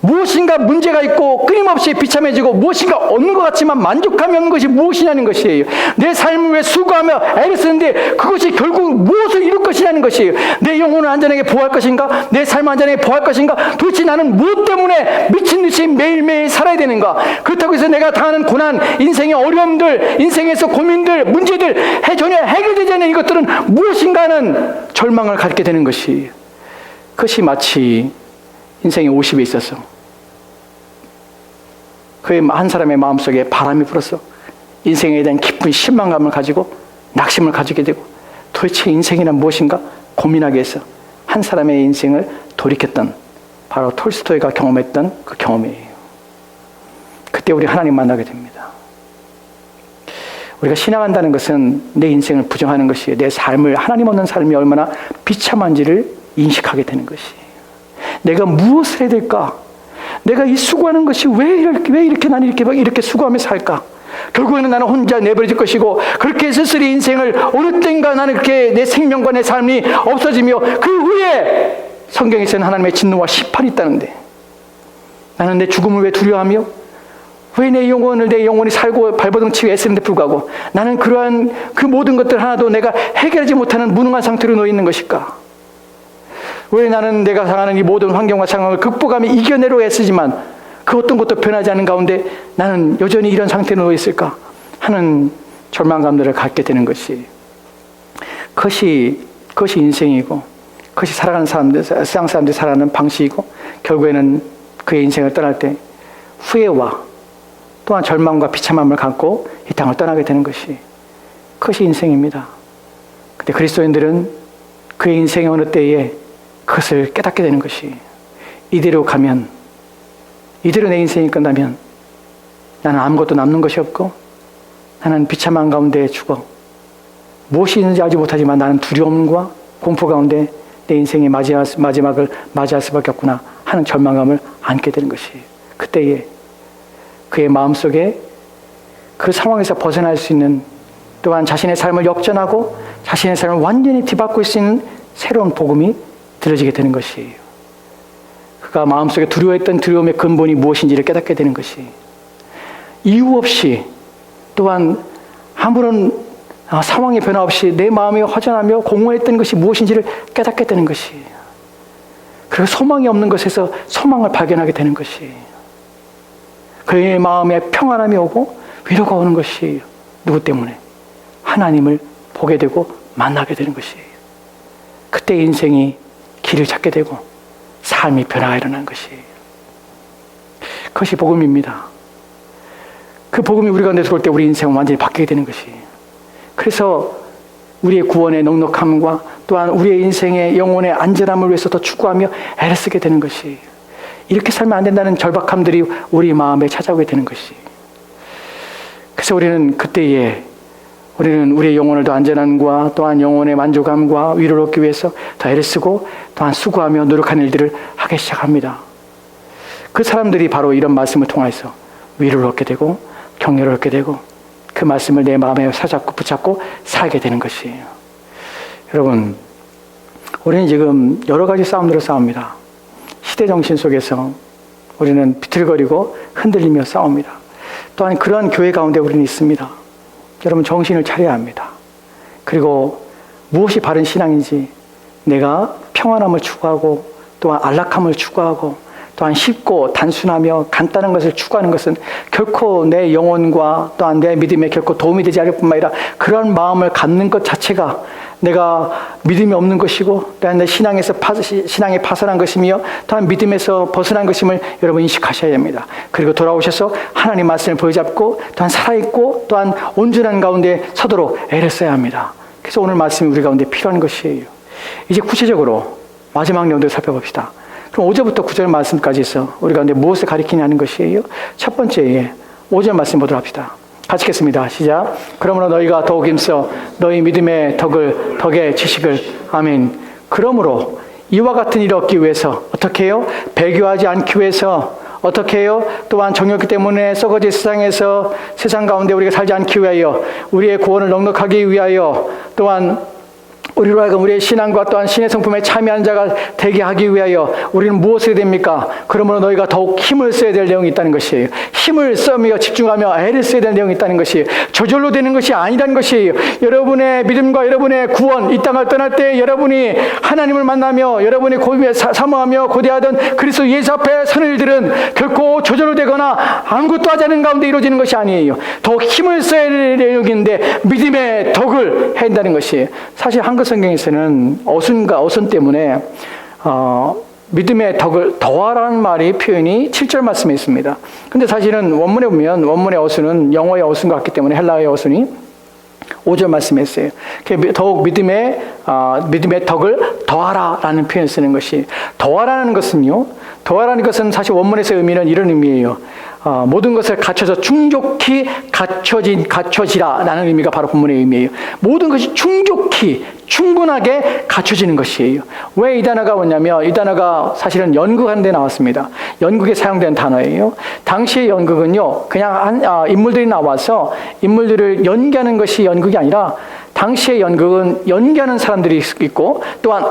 무엇인가 문제가 있고 끊임없이 비참해지고 무엇인가 얻는 것 같지만 만족감이 없는 것이 무엇이냐는 것이에요. 내 삶을 위해 수고하며 애를 쓰는데 그것이 결국 무엇을 이룰 것이냐는 것이에요. 내 영혼을 안전하게 보호할 것인가? 내 삶을 안전하게 보호할 것인가? 도대체 나는 무엇 때문에 미친 듯이 매일매일 살아야 되는가? 그렇다고 해서 내가 당하는 고난, 인생의 어려움들, 인생에서 고민들, 문제들 전혀 해결되지 않는 이것들은 무엇인가 하는 절망을 갖게 되는 것이에요. 그것이 마치 인생의 50에 있어서 그 한 사람의 마음속에 바람이 불어서 인생에 대한 깊은 실망감을 가지고 낙심을 가지게 되고 도대체 인생이란 무엇인가 고민하게 해서 한 사람의 인생을 돌이켰던 바로 톨스토이가 경험했던 그 경험이에요. 그때 우리 하나님 만나게 됩니다. 우리가 신앙한다는 것은 내 인생을 부정하는 것이에요. 내 삶을 하나님 없는 삶이 얼마나 비참한지를 인식하게 되는 것이에요. 내가 무엇을 해야 될까? 내가 이 수고하는 것이 왜 이렇게 나는 이렇게 수고하며 살까? 결국에는 나는 혼자 내버려질 것이고, 그렇게 스스로 인생을 어느 땐가 나는 그렇게 내 생명과 내 삶이 없어지며, 그 후에 성경에서는 하나님의 진노와 심판이 있다는데, 나는 내 죽음을 왜 두려워하며, 왜 내 영혼이 살고 발버둥치고 애쓰는데 불구하고 나는 그러한 그 모든 것들 하나도 내가 해결하지 못하는 무능한 상태로 놓여 있는 것일까? 왜 나는 내가 당하는 이 모든 환경과 상황을 극복하며 이겨내려 애쓰지만 그 어떤 것도 변하지 않은 가운데 나는 여전히 이런 상태로 놓여 있을까 하는 절망감들을 갖게 되는 것이, 그것이 인생이고, 그것이 살아가는 사람들, 세상 사람들이 살아가는 방식이고, 결국에는 그의 인생을 떠날 때 후회와 또한 절망과 비참함을 갖고 이 땅을 떠나게 되는 것이, 그것이 인생입니다. 근데 그리스도인들은 그의 인생의 어느 때에 그것을 깨닫게 되는 것이, 이대로 가면, 이대로 내 인생이 끝나면 나는 아무것도 남는 것이 없고 나는 비참한 가운데 죽어 무엇이 있는지 알지 못하지만 나는 두려움과 공포 가운데 내 인생의 마지막을 맞이할 수밖에 없구나 하는 절망감을 안게 되는 것이, 그때에 그의 마음속에 그 상황에서 벗어날 수 있는, 또한 자신의 삶을 역전하고 자신의 삶을 완전히 뒤바꿀 수 있는 새로운 복음이 들어지게 되는 것이에요. 그가 마음속에 두려워했던 두려움의 근본이 무엇인지를 깨닫게 되는 것이, 이유 없이 또한 아무런 상황의 변화 없이 내 마음이 허전하며 공허했던 것이 무엇인지를 깨닫게 되는 것이, 그리고 소망이 없는 것에서 소망을 발견하게 되는 것이, 그의 마음에 평안함이 오고 위로가 오는 것이 누구 때문에? 하나님을 보게 되고 만나게 되는 것이에요. 그때 인생이 길을 찾게 되고 삶이 변화가 일어나는 것이에요. 그것이 복음입니다. 그 복음이 우리 가운데 들어올 때 우리 인생은 완전히 바뀌게 되는 것이에요. 그래서 우리의 구원의 넉넉함과 또한 우리의 인생의 영혼의 안전함을 위해서 더 추구하며 애를 쓰게 되는 것이에요. 이렇게 살면 안 된다는 절박함들이 우리 마음에 찾아오게 되는 것이, 그래서 우리는 그때에 우리의 영혼을 더 안전함과 또한 영혼의 만족함과 위로를 얻기 위해서 더 애를 쓰고 또한 수고하며 노력하는 일들을 하기 시작합니다. 그 사람들이 바로 이런 말씀을 통해서 위로를 얻게 되고 격려를 얻게 되고 그 말씀을 내 마음에 사잡고 붙잡고 살게 되는 것이에요. 여러분, 우리는 지금 여러 가지 싸움들을 싸웁니다. 시대 정신 속에서 우리는 비틀거리고 흔들리며 싸웁니다. 또한 그러한 교회 가운데 우리는 있습니다. 여러분, 정신을 차려야 합니다. 그리고 무엇이 바른 신앙인지, 내가 평안함을 추구하고 또한 안락함을 추구하고 또한 쉽고 단순하며 간단한 것을 추구하는 것은 결코 내 영혼과 또한 내 믿음에 결코 도움이 되지 않을 뿐만 아니라, 그런 마음을 갖는 것 자체가 내가 믿음이 없는 것이고 또한 내 신앙에 파선한 것이며 또한 믿음에서 벗어난 것임을 여러분 인식하셔야 합니다. 그리고 돌아오셔서 하나님 말씀을 보여잡고 또한 살아있고 또한 온전한 가운데 서도록 애를 써야 합니다. 그래서 오늘 말씀이 우리 가운데 필요한 것이에요. 이제 구체적으로 마지막 내용들을 살펴봅시다. 그럼 5절부터 9절 말씀까지 있어 우리 가운데 무엇을 가리키냐는 것이에요. 첫 번째 5절 말씀 보도록 합시다. 같이 읽겠습니다. 시작. 그러므로 너희가 더욱 힘써 너희 믿음의 덕의 지식을. 아멘. 그러므로 이와 같은 일을 얻기 위해서 어떻게 해요? 배교하지 않기 위해서 어떻게 해요? 또한 정욕 때문에 썩어질 세상에서 세상 가운데 우리가 살지 않기 위하여, 우리의 구원을 넉넉하기 위하여, 또한 우리로 하여금 우리의 신앙과 또한 신의 성품에 참여한 자가 되게 하기 위하여 우리는 무엇을 해야 됩니까? 그러므로 너희가 더욱 힘을 써야 될 내용이 있다는 것이에요. 힘을 써며 집중하며 애를 써야 될 내용이 있다는 것이에요. 저절로 되는 것이 아니라는 것이에요. 여러분의 믿음과 여러분의 구원, 이 땅을 떠날 때 여러분이 하나님을 만나며 여러분이 사모하며 고대하던 그리스도 예수 앞에 서는 일들은 결코 저절로 되거나 아무것도 하지 않은 가운데 이루어지는 것이 아니에요. 더욱 힘을 써야 될 내용인데 믿음의 덕을 해야 한다는 것이에요. 사실 한글 성경에서는 어순 때문에 믿음의 덕을 더하라는 말이 표현이 7절 말씀에 있습니다. 근데 사실은 원문에 보면 원문의 어순은 영어의 어순과 같기 때문에 헬라어의 어순이 5절 말씀에 있어요. 더욱 믿음의 덕을 더하라라는 표현을 쓰는 것이, 더하라는 것은요, 더하라는 것은 사실 원문에서 의미는 이런 의미예요. 모든 것을 갖춰서 충족히 갖춰지라라는 의미가 바로 본문의 의미예요. 모든 것이 충족히 충분하게 갖춰지는 것이에요. 왜 이 단어가 뭐냐면 이 단어가 사실은 연극하는 데 나왔습니다. 연극에 사용된 단어예요. 당시의 연극은요, 그냥 인물들이 나와서 인물들을 연기하는 것이 연극이 아니라 당시의 연극은 연기하는 사람들이 있고 또한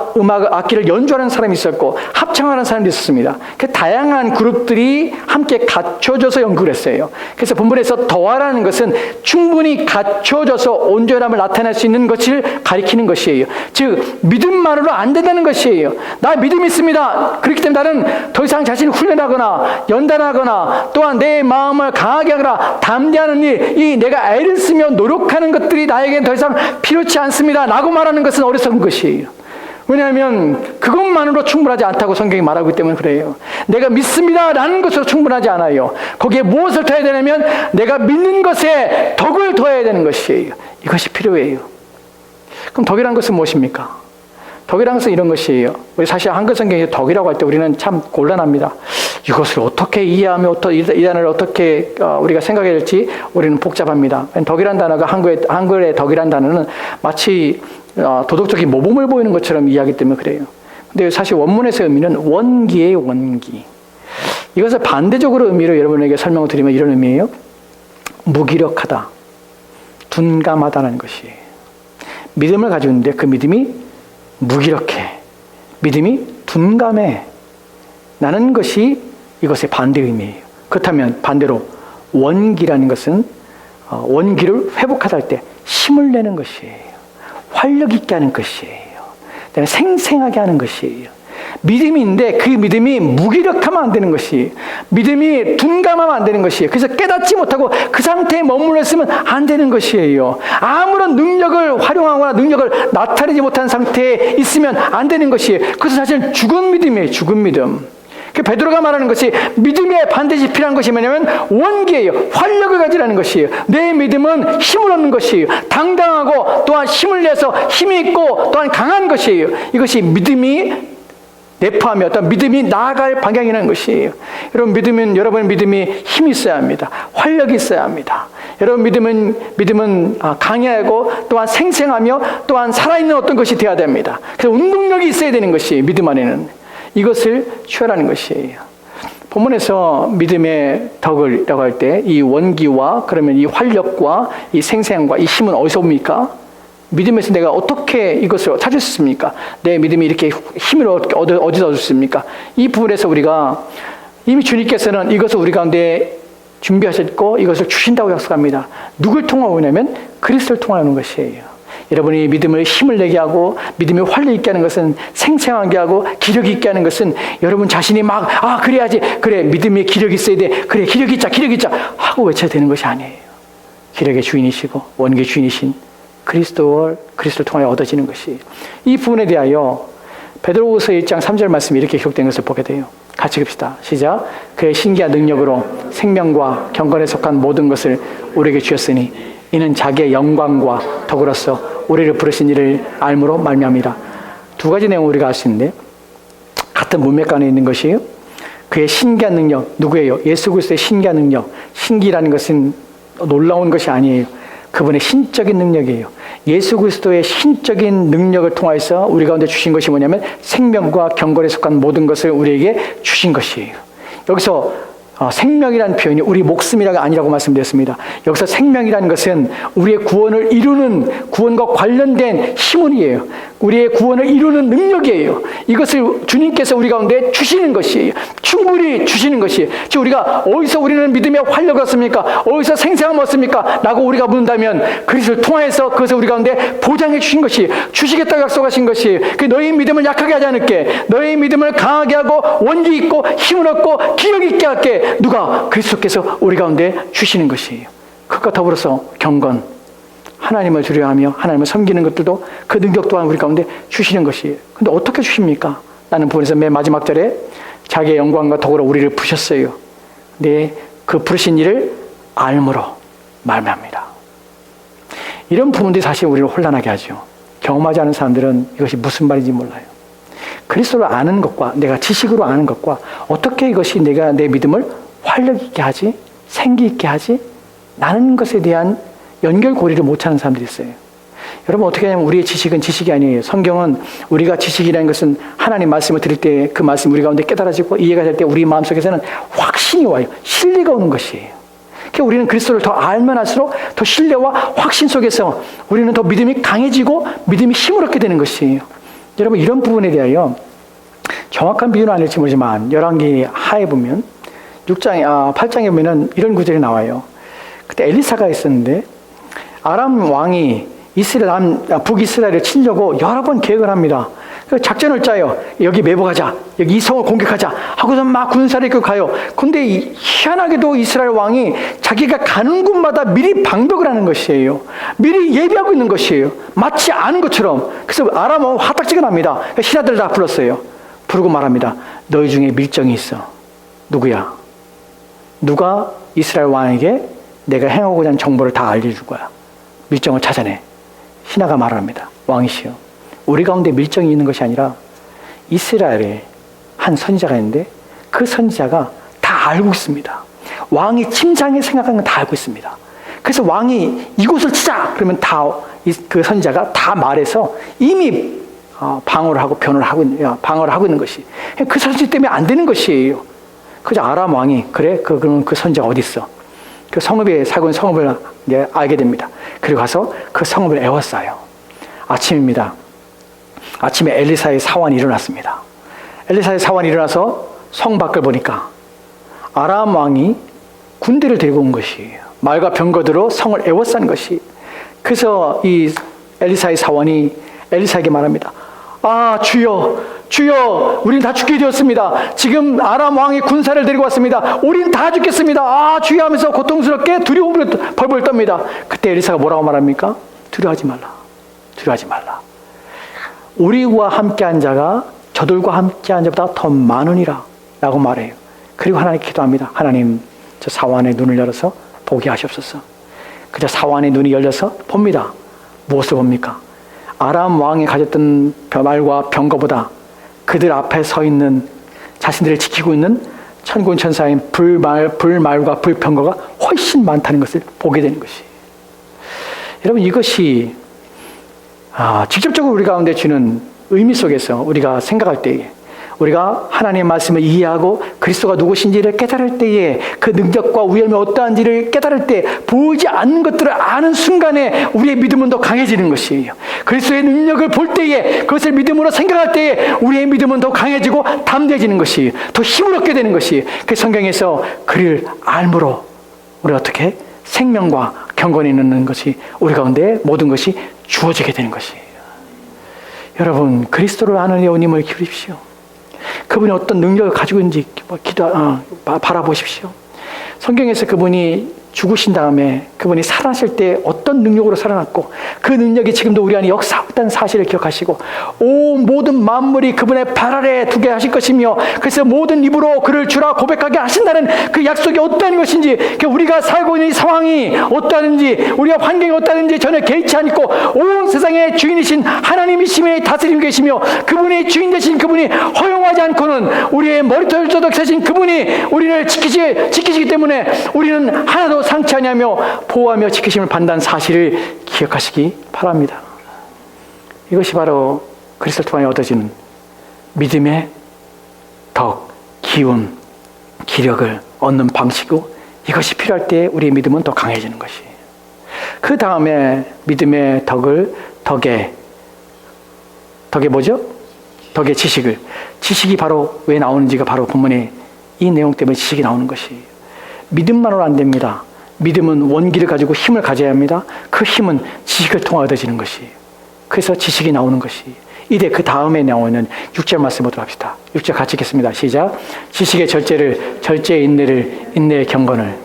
악기를 연주하는 사람이 있었고 합창하는 사람들이 있었습니다. 그 다양한 그룹들이 함께 갖춰져서 연극을 했어요. 그래서 본문에서 더하라는 것은 충분히 갖춰져서 온전함을 나타낼 수 있는 것을 가리키는 것이에요. 즉 믿음만으로 안 된다는 것이에요. 나 믿음이 있습니다. 그렇기 때문에 나는 더 이상 자신을 훈련하거나 연단하거나 또한 내 마음을 강하게 하거나 담대하는 일, 이 내가 애를 쓰며 노력하는 것들이 나에겐 더 이상 필요치 않습니다 라고 말하는 것은 어리석은 것이에요. 왜냐하면 그것만으로 충분하지 않다고 성경이 말하고 있기 때문에 그래요. 내가 믿습니다 라는 것으로 충분하지 않아요. 거기에 무엇을 더해야 되냐면 내가 믿는 것에 덕을 더해야 되는 것이에요. 이것이 필요해요. 그럼 덕이라는 것은 무엇입니까? 덕이라는 것은 이런 것이에요. 우리 사실 한글 성경에 덕이라고 할 때 우리는 참 곤란합니다. 이것을 어떻게 이해하며 이 단어를 어떻게 우리가 생각해야 될지 우리는 복잡합니다. 덕이라는 단어가 한글의 덕이라는 단어는 마치 도덕적인 모범을 보이는 것처럼 이해하기 때문에 그래요. 근데 사실 원문에서의 의미는 원기예요, 원기. 이것을 반대적으로 의미로 여러분에게 설명을 드리면 이런 의미예요. 무기력하다, 둔감하다는 것이에요. 믿음을 가지고 있는데 그 믿음이 무기력해, 믿음이 둔감해 나는 것이 이것의 반대 의미예요. 그렇다면 반대로 원기라는 것은 원기를 회복하다 할 때 힘을 내는 것이에요. 활력 있게 하는 것이에요. 생생하게 하는 것이에요. 믿음이 있는데 그 믿음이 무기력하면 안 되는 것이에요. 믿음이 둔감하면 안 되는 것이에요. 그래서 깨닫지 못하고 그 상태에 머물러 있으면 안 되는 것이에요. 아무런 능력을 활용하거나 능력을 나타내지 못한 상태에 있으면 안 되는 것이에요. 그것은 사실 죽은 믿음이에요. 죽은 믿음. 베드로가 말하는 것이 믿음에 반드시 필요한 것이 뭐냐면 원기예요. 활력을 가지라는 것이에요. 내 믿음은 힘을 얻는 것이에요. 당당하고 또한 힘을 내서 힘이 있고 또한 강한 것이에요. 이것이 믿음이 내포하며 어떤 믿음이 나아갈 방향이라는 것이에요. 여러분의 믿음이 힘이 있어야 합니다. 활력이 있어야 합니다. 여러분 믿음은 강하고 또한 생생하며 또한 살아있는 어떤 것이 되어야 됩니다. 그래서 운동력이 있어야 되는 것이 믿음 안에는 이것을 취하라는 것이에요. 본문에서 믿음의 덕을이라고 할 때 이 원기와 그러면 이 활력과 이 생생함과 이 힘은 어디서 옵니까? 믿음에서 내가 어떻게 이것을 찾을 수 있습니까? 내 믿음이 이렇게 힘을 어디서 얻을 수 있습니까? 이 부분에서 우리가 이미 주님께서는 이것을 우리 가운데 준비하셨고 이것을 주신다고 약속합니다. 누굴 통하여 오냐면 그리스도를 통하여 오는 것이에요. 여러분이 믿음을 힘을 내게 하고 믿음이 활력 있게 하는 것은 생생하게 하고 기력 있게 하는 것은 여러분 자신이 그래야지 그래 믿음에 기력이 있어야 돼 그래 기력 있자 하고 외쳐야 되는 것이 아니에요. 기력의 주인이시고 원기의 주인이신 그리스도를 통하여 얻어지는 것이 이 부분에 대하여 베드로후서 1장 3절 말씀이 이렇게 기록된 것을 보게 돼요. 같이 봅시다. 시작. 그의 신기한 능력으로 생명과 경건에 속한 모든 것을 우리에게 주셨으니 이는 자기의 영광과 덕으로서 우리를 부르신 이를 알므로 말미암이라. 두 가지 내용을 우리가 알 수 있는데 같은 문맥 안에 있는 것이에요. 그의 신기한 능력, 누구예요? 예수 그리스도의 신기한 능력. 신기라는 것은 놀라운 것이 아니에요. 그분의 신적인 능력이에요. 예수 그리스도의 신적인 능력을 통해서 우리 가운데 주신 것이 뭐냐면 생명과 경건에 속한 모든 것을 우리에게 주신 것이에요. 여기서 생명이라는 표현이 우리 목숨이라가 아니라고 말씀드렸습니다. 여기서 생명이라는 것은 우리의 구원을 이루는 구원과 관련된 힘이에요. 우리의 구원을 이루는 능력이에요. 이것을 주님께서 우리 가운데 주시는 것이에요. 충분히 주시는 것이에요. 즉 우리가 어디서 우리는 믿음의 활력을 얻습니까? 어디서 생생함을 얻습니까? 라고 우리가 묻는다면 그리스도를 통해서 그것을 우리 가운데 보장해 주신 것이에요. 주시겠다고 약속하신 것이에요. 너희 믿음을 약하게 하지 않을게. 너희 믿음을 강하게 하고 원기 있고 힘을 얻고 기력 있게 할게. 누가? 그리스도께서 우리 가운데 주시는 것이에요. 그것과 더불어서 경건, 하나님을 두려워하며 하나님을 섬기는 것들도 그 능력 또한 우리 가운데 주시는 것이에요. 근데 어떻게 주십니까? 라는 부분에서 맨 마지막 절에 자기의 영광과 덕으로 우리를 부셨어요. 네, 그 부르신 이를 알므로 말미암니다. 이런 부분들이 사실 우리를 혼란하게 하죠. 경험하지 않은 사람들은 이것이 무슨 말인지 몰라요. 그리스도를 아는 것과 내가 지식으로 아는 것과 어떻게 이것이 내가 내 믿음을 활력 있게 하지? 생기 있게 하지? 나는 것에 대한 연결고리를 못 찾는 사람들이 있어요. 여러분 어떻게 하냐면 우리의 지식은 지식이 아니에요. 성경은 우리가 지식이라는 것은 하나님 말씀을 들을 때 그 말씀 우리 가운데 깨달아지고 이해가 될 때 우리 마음속에서는 확신이 와요. 신뢰가 오는 것이에요. 그러니까 우리는 그리스도를 더 알면 할수록 더 신뢰와 확신 속에서 우리는 더 믿음이 강해지고 믿음이 힘을 얻게 되는 것이에요. 여러분 이런 부분에 대하여 정확한 비유는 아닐지 모르지만 열왕기 하에 보면 8장에 보면 이런 구절이 나와요. 그때 엘리사가 있었는데 아람 왕이 북이스라엘을 치려고 여러 번 계획을 합니다. 작전을 짜요. 여기 매복하자. 여기 이 성을 공격하자. 하고서 막 군사를 이끌고 가요. 근데 희한하게도 이스라엘 왕이 자기가 가는 곳마다 미리 방벽을 하는 것이에요. 미리 예비하고 있는 것이에요. 마치 아는 것처럼. 그래서 아람 왕은 화딱지가 납니다. 신하들 다 불렀어요. 부르고 말합니다. 너희 중에 밀정이 있어. 누구야? 누가 이스라엘 왕에게 내가 행하고자 하는 정보를 다 알려줄 거야. 밀정을 찾아내. 신하가 말합니다. 왕이시여, 우리 가운데 밀정이 있는 것이 아니라 이스라엘에 한 선지자가 있는데 그 선지자가 다 알고 있습니다. 왕이 침상에 생각하는 건 다 알고 있습니다. 그래서 왕이 이곳을 치자 그러면 그 선지자가 다 말해서 이미 방어를 하고 방어를 하고 있는 것이 그 선지 때문에 안 되는 것이에요. 그래서 아람 왕이 그러면 그 선지자가 어디 있어? 그 성읍에 살고 있는 성읍을 알게 됩니다. 그리고 가서 그 성읍을 에워싸요. 아침입니다. 아침에 엘리사의 사환이 일어났습니다. 엘리사의 사환이 일어나서 성 밖을 보니까 아람 왕이 군대를 데리고 온 것이에요. 말과 병거들로 성을 에워싼 것이. 그래서 이 엘리사의 사환이 엘리사에게 말합니다. 아, 주여, 우린 다 죽게 되었습니다. 지금 아람 왕이 군사를 데리고 왔습니다. 우린 다 죽겠습니다. 아, 주여 하면서 고통스럽게 두려움을 벌벌 떱니다. 그때 엘리사가 뭐라고 말합니까? 두려워하지 말라. 우리와 함께한 자가 저들과 함께한 자보다 더 많으니라 라고 말해요. 그리고 하나님께 기도합니다. 하나님, 저 사환의 눈을 열어서 보게 하시옵소서. 그저 사환의 눈이 열려서 봅니다. 무엇을 봅니까? 아람 왕이 가졌던 말과 병거보다 그들 앞에 서 있는 자신들을 지키고 있는 천군 천사인 불말과 불병거가 훨씬 많다는 것을 보게 되는 것이. 여러분 이것이 직접적으로 우리 가운데 주는 의미 속에서 우리가 생각할 때에 우리가 하나님의 말씀을 이해하고 그리스도가 누구신지를 깨달을 때에 그 능력과 위엄이 어떠한지를 깨달을 때 보이지 않는 것들을 아는 순간에 우리의 믿음은 더 강해지는 것이에요. 그리스도의 능력을 볼 때에 그것을 믿음으로 생각할 때에 우리의 믿음은 더 강해지고 담대해지는 것이에요. 더 힘을 얻게 되는 것이에요. 그 성경에서 그를 알므로 우리 어떻게 생명과 경건이 있는 것이 우리 가운데 모든 것이 주어지게 되는 것이에요. 여러분 그리스도를 아는 예언님을 기울이십시오. 그분이 어떤 능력을 가지고 있는지 바라보십시오. 성경에서 그분이 죽으신 다음에 그분이 살아나실 때 어떤 능력으로 살아났고 그 능력이 지금도 우리 안에 역사했다는 사실을 기억하시고 온 모든 만물이 그분의 발 아래 두게 하실 것이며 그래서 모든 입으로 그를 주라 고백하게 하신다는 그 약속이 어떠한 것인지 우리가 살고 있는 이 상황이 어떠한지 우리가 환경이 어떠한지 전혀 개의치 않고 온 세상의 주인이신 하나님이심에 다스리고 계시며 그분의 주인 되신 그분이 허용하지 않고는 우리의 머리털 펴신 그분이 우리를 지키시기 때문에 우리는 하나도 상처하냐며 보호하며 지키심을 받는다는 사실을 기억하시기 바랍니다. 이것이 바로 그리스도를 통하여 얻어지는 믿음의 덕, 기운, 기력을 얻는 방식이고 이것이 필요할 때 우리의 믿음은 더 강해지는 것이에요. 그 다음에 믿음의 덕의 뭐죠? 덕의 지식이 바로 왜 나오는지가 바로 본문에 이 내용 때문에 지식이 나오는 것이에요. 믿음만으로 안 됩니다. 믿음은 원기를 가지고 힘을 가져야 합니다. 그 힘은 지식을 통해 얻어지는 것이에요. 그래서 지식이 나오는 것이에요. 이제 그 다음에 나오는 6절 말씀 보도록 합시다. 6절 같이 읽겠습니다. 시작. 지식의 절제의 인내의 경건을.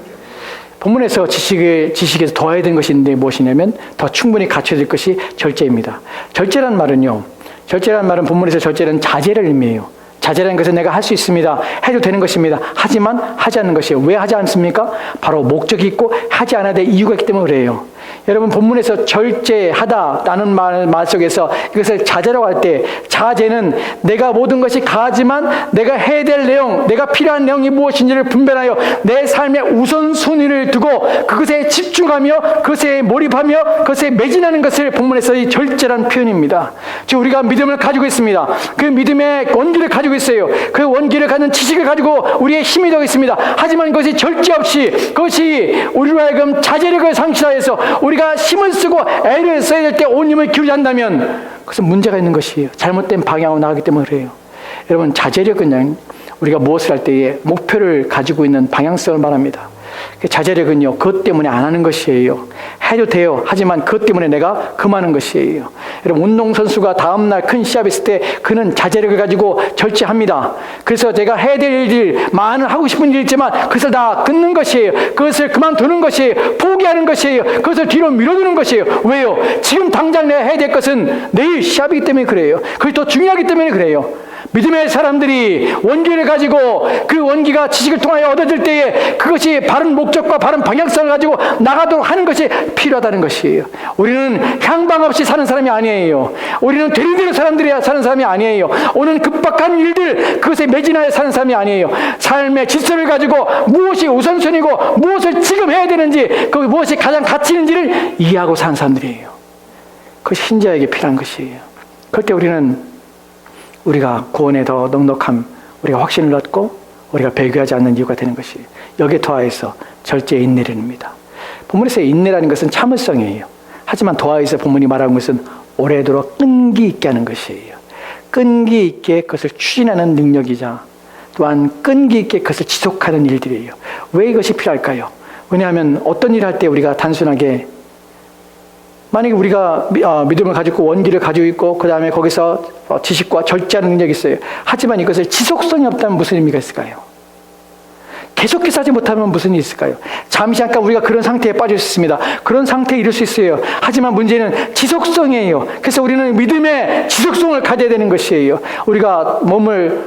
본문에서 지식에서 더해야 되는 것이 있는데 무엇이냐면 더 충분히 갖춰질 것이 절제입니다. 절제란 말은 본문에서 절제는 자제를 의미해요. 자제라는 것은 내가 할 수 있습니다. 해도 되는 것입니다. 하지만 하지 않는 것이에요. 왜 하지 않습니까? 바로 목적이 있고 하지 않아야 될 이유가 있기 때문에 그래요. 여러분 본문에서 절제하다라는 말 속에서 이것을 자제라고 할 때 자제는 내가 모든 것이 가하지만 내가 해야 될 내용, 내가 필요한 내용이 무엇인지를 분별하여 내 삶의 우선순위를 두고 그것에 집중하며 그것에 몰입하며 그것에 매진하는 것을 본문에서 이 절제라는 표현입니다. 즉 우리가 믿음을 가지고 있습니다. 그 믿음의 원기를 가지고 있어요. 그 원기를 가진 지식을 가지고 우리의 힘이 되고 있습니다. 하지만 그것이 절제 없이 그것이 우리로 하여금 자제력을 상실하여서 우리가 힘을 쓰고 애를 써야 될 때 온 힘을 기울이지 않는다면 그것은 문제가 있는 것이에요. 잘못된 방향으로 나가기 때문에 그래요. 여러분 자제력은 우리가 무엇을 할 때에 목표를 가지고 있는 방향성을 말합니다. 자제력은요 그것 때문에 안 하는 것이에요. 해도 돼요. 하지만 그것 때문에 내가 금하는 것이에요. 여러분 운동선수가 다음날 큰 시합이 있을 때 그는 자제력을 가지고 절제합니다. 그래서 제가 해야 될 일들 많은 하고 싶은 일이 있지만 그것을 다 끊는 것이에요. 그것을 그만두는 것이에요. 포기하는 것이에요. 그것을 뒤로 밀어두는 것이에요. 왜요? 지금 당장 내가 해야 될 것은 내일 시합이기 때문에 그래요. 그것이 더 중요하기 때문에 그래요. 믿음의 사람들이 원기를 가지고 그 원기가 지식을 통하여 얻어질 때에 그것이 바른 목적과 바른 방향성을 가지고 나가도록 하는 것이 필요하다는 것이에요. 우리는 향방 없이 사는 사람이 아니에요. 우리는 되리되는 사람들이 사는 사람이 아니에요. 오는 급박한 일들 그것에 매진하여 사는 사람이 아니에요. 삶의 질서를 가지고 무엇이 우선순위고 무엇을 지금 해야 되는지 그 무엇이 가장 가치 있는지를 이해하고 사는 사람들이에요. 그것이 신자에게 필요한 것이에요. 그럴 때 우리가 구원에 더 넉넉함, 우리가 확신을 얻고 우리가 배교하지 않는 이유가 되는 것이 여기에 더하여서 절제의 인내입니다. 본문에서 인내라는 것은 참을성이에요. 하지만 더하여서 본문이 말하는 것은 오래도록 끈기 있게 하는 것이에요. 끈기 있게 그것을 추진하는 능력이자 또한 끈기 있게 그것을 지속하는 일들이에요. 왜 이것이 필요할까요? 왜냐하면 어떤 일을 할 때 우리가 단순하게 만약에 우리가 믿음을 가지고 원기를 가지고 있고 그 다음에 거기서 지식과 절제하는 능력이 있어요. 하지만 이것을 지속성이 없다면 무슨 의미가 있을까요? 계속해서 하지 못하면 무슨 일이 있을까요? 잠시 잠깐 우리가 그런 상태에 빠질 수 있습니다. 그런 상태에 이를 수 있어요. 하지만 문제는 지속성이에요. 그래서 우리는 믿음의 지속성을 가져야 되는 것이에요. 우리가 몸을